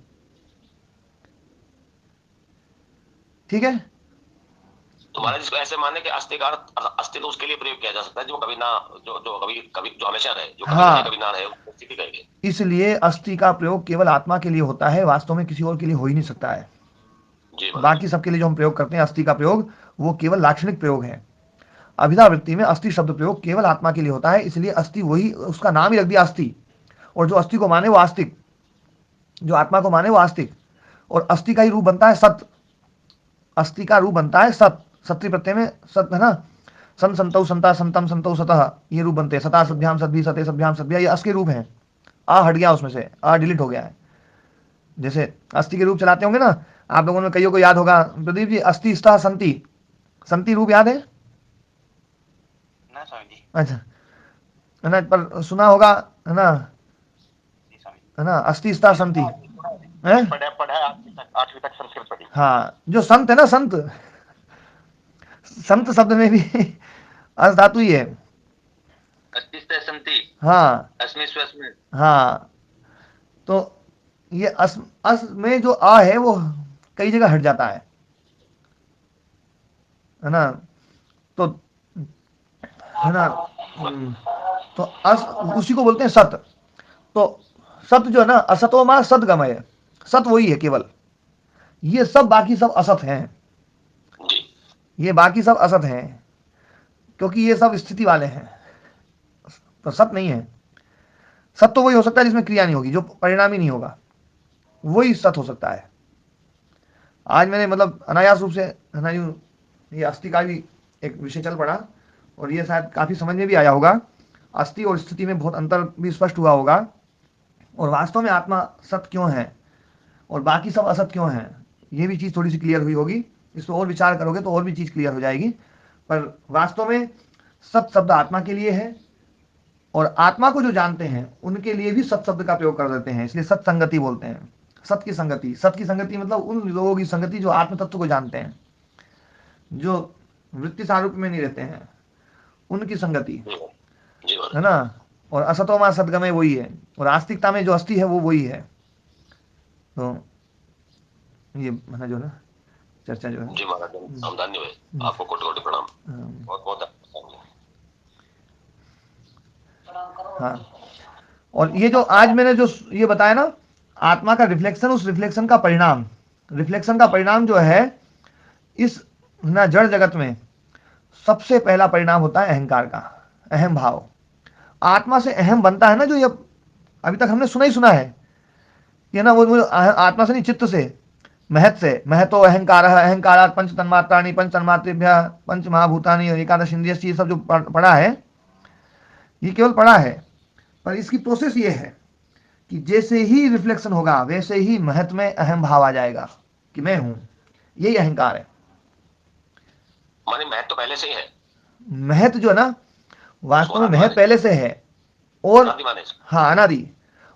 ठीक है, तो महाराज इसको ऐसे माने कि अस्थि का अस्थि तो उसके लिए प्रयोग किया जा सकता है जो कभी ना, जो कभी जो हमेशा रहे, जो कभी ना रहे, स्थिति कहेंगे। इसलिए अस्थि का प्रयोग केवल आत्मा के लिए होता है, वास्तव में किसी और के लिए हो ही नहीं सकता है। बाकी सबके लिए जो हम प्रयोग करते हैं अस्थि का प्रयोग, वो केवल लाक्षणिक प्रयोग है। अभिधावृत्ति में अस्थि शब्द प्रयोग केवल आत्मा के लिए होता है, इसलिए अस्थि वही, उसका नाम ही रख दिया अस्थि। और जो अस्थि को माने वो आस्तिक, जो आत्मा को माने वो आस्तिक। और अस्थि का ही रूप बनता है सत, अस्थि का रूप बनता है सत, सत्य प्रत्यय में सत है ना। सन संतौ संता संतम संतौ सतः, ये रूप बनते हैं। सता सभ्याम सद्भी सते सभ्याम सद्भ्या, ये अस के रूप हैं। आ हट गया उसमें से, आ डिलीट हो गया है। जैसे अस्थि के रूप चलाते होंगे ना आप लोगों ने, कईयों को याद होगा प्रदीप जी, अस्थि स्था संति, संति रूप याद है ना स्वामी जी? अच्छा, है ना, पर सुना होगा है ना, अस्थि स्था संति है। पढ़ा 8वीं तक संस्कृत पढ़ी। हाँ, जो संत है ना, संत, संत शब्द में भी अस धातु ही है। हाँ, हाँ, तो ये अस में जो आ है वो कई जगह हट जाता है ना, तो है ना, तो अस उसी को बोलते हैं सत। तो सत जो है ना, असतो मा सदगमय, सत वही है केवल, ये सब बाकी सब असत हैं, ये बाकी सब असत हैं, क्योंकि ये सब स्थिति वाले हैं, तो सत नहीं है। सत तो वही हो सकता है जिसमें क्रिया नहीं होगी, जो परिणामी नहीं होगा, वही सत हो सकता है। आज मैंने मतलब अनायास रूप से है ना ये अस्थि का भी एक विषय चल पड़ा, और ये शायद काफी समझ में भी आया होगा। अस्थि और स्थिति में बहुत अंतर भी स्पष्ट हुआ होगा, और वास्तव में आत्मा सत क्यों है और बाकी सब असत क्यों है, ये भी चीज थोड़ी सी क्लियर हुई होगी। इस पर और विचार करोगे तो और भी चीज क्लियर हो जाएगी। पर वास्तव में सत शब्द आत्मा के लिए है, और आत्मा को जो जानते हैं उनके लिए भी सत शब्द का प्रयोग कर देते हैं, इसलिए सत्संगति बोलते हैं। सत की संगति, सत की संगति मतलब उन लोगों की संगति जो आत्म तत्व को जानते हैं, जो वृत्ति सारूप में नहीं रहते हैं, उनकी संगति है ना। और असतो मा सदगमय वही है, और आस्तिकता में जो अस्थि है वो वही है। तो ये है जो ना चर्चा जो है। जी महाराज, हम धन्यवाद आपको, कोटि कोटि प्रणाम, बहुत बहुत। हाँ, और ये जो आज मैंने जो ये बताया ना, आत्मा का रिफ्लेक्शन, उस रिफ्लेक्शन का परिणाम, रिफ्लेक्शन का परिणाम जो है इस ना जड़ जगत में सबसे पहला परिणाम होता है अहंकार का, अहम भाव। आत्मा से अहम बनता है ना, जो ये अभी तक हमने सुना ही सुना है, ये ना वो आत्मा से नहीं, चित्त से, महत से। महतो अहंकार, अहंकारात् पंच तन्मात्राणि, पंच तन्मात्रेभ्य पंच महाभूतानि, एकादश इंद्रिय, ये सब जो पढ़ा है ये केवल पढ़ा है, पर इसकी प्रोसेस ये है कि जैसे ही रिफ्लेक्शन होगा वैसे ही महत्व में अहम भाव आ जाएगा कि मैं हूं, यही अहंकार है। माने महत्व तो पहले से ही है, महत्व जो है ना वास्तव में महत्व पहले से है और हाँ अनादि,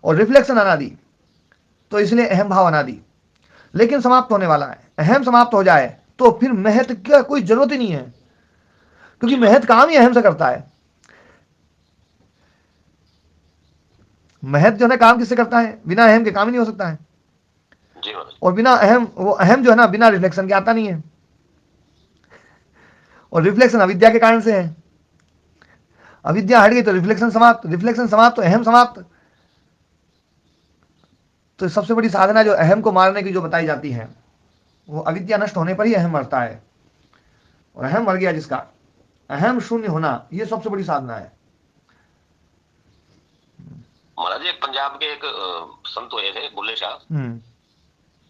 और रिफ्लेक्शन अनादि, तो इसलिए अहम भाव अनादि, लेकिन समाप्त होने वाला है। अहम समाप्त हो जाए तो फिर महत्व की कोई जरूरत ही नहीं है, क्योंकि महत्व काम ही अहम से करता है। महत्व जो है ना काम किससे करता है, बिना अहम के काम ही नहीं हो सकता है, और बिना अहम, वो अहम जो है ना बिना रिफ्लेक्शन के आता नहीं है, और रिफ्लेक्शन अविद्या के कारण से है। अविद्या हट गई तो रिफ्लेक्शन समाप्त, रिफ्लेक्शन समाप्त तो अहम समाप्त। तो सबसे बड़ी साधना जो अहम को मारने की जो बताई जाती है, वो अविद्या नष्ट होने पर ही अहम मरता है, और अहम मर गया जिसका, अहम शून्य होना, ये सबसे बड़ी साधना है। महाराज जी, एक पंजाब के एक संत हुए थे बुल्ले शाह,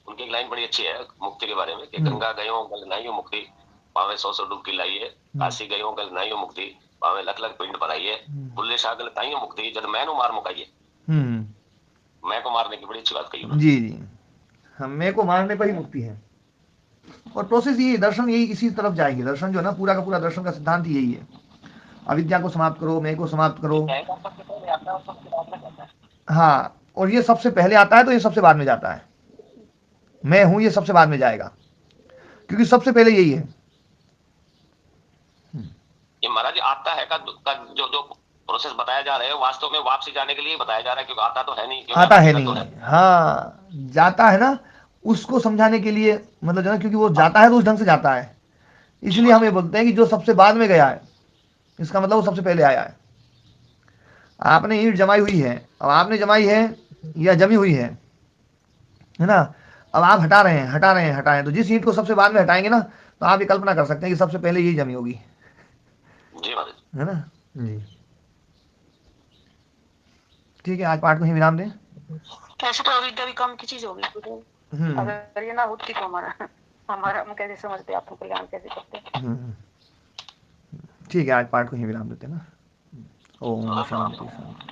उनकी एक लाइन बड़ी अच्छी है मुक्ति के बारे में कि गंगा गयो गल नाइयो मुक्ति, पावे 100 डुबकी लाइए, काशी गयो गल नाइयो मुक्ति, पावे लख लख पिंड भराइए, बुल्ले शाह गल ताइयो मुक्ति जब मैं नु मार मुकाइए। मैं को मारने की बड़ी अच्छी बात कही जी जी, हम मैं को मारने पर ही मुक्ति है। और प्रोसेस यही, दर्शन यही इसी तरफ जाएगी। दर्शन जो है ना पूरा का पूरा दर्शन का सिद्धांत यही है, अविद्या को समाप्त करो, मैं को समाप्त करो। हाँ, और ये सबसे पहले आता है तो ये सबसे बाद में जाता है। मैं हूं ये सबसे बाद में जाएगा, क्योंकि सबसे पहले यही है। ये महाराज आता है का जो जो प्रोसेस बताया जा रहा है वास्तव में वापसी जाने के लिए बताया जा रहा है, क्योंकि आता तो है नहीं, आता है नहीं। हाँ, जाता है ना, उसको समझाने के लिए, मतलब जो ना, क्योंकि वो जाता है तो उस ढंग से जाता है, इसलिए हम ये बोलते हैं कि जो सबसे बाद में गया है, इसका मतलब वो सबसे पहले आया है। आपने ईंट जमाई हुई है, अब आपने जमाई है या जमी हुई है ना, अब आप हटा रहे हैं हटा रहे हैं हटा रहे हैं, तो जिस ईंट को सबसे बाद में हटाएंगे ना, तो आप ये कल्पना कर सकते हैं कि सबसे पहले यही जमी होगी, है ना जी। ठीक है, आज पाठ को ही विराम दें। ऐसे तो अविद्या भी काम की चीज होगी, अगर ये ना होती तो हमारा हम कैसे समझते, आपको कल्याण कैसे करते। ठीक है, आज पाठ को ही विराम देते ना। ओम शांति शांति।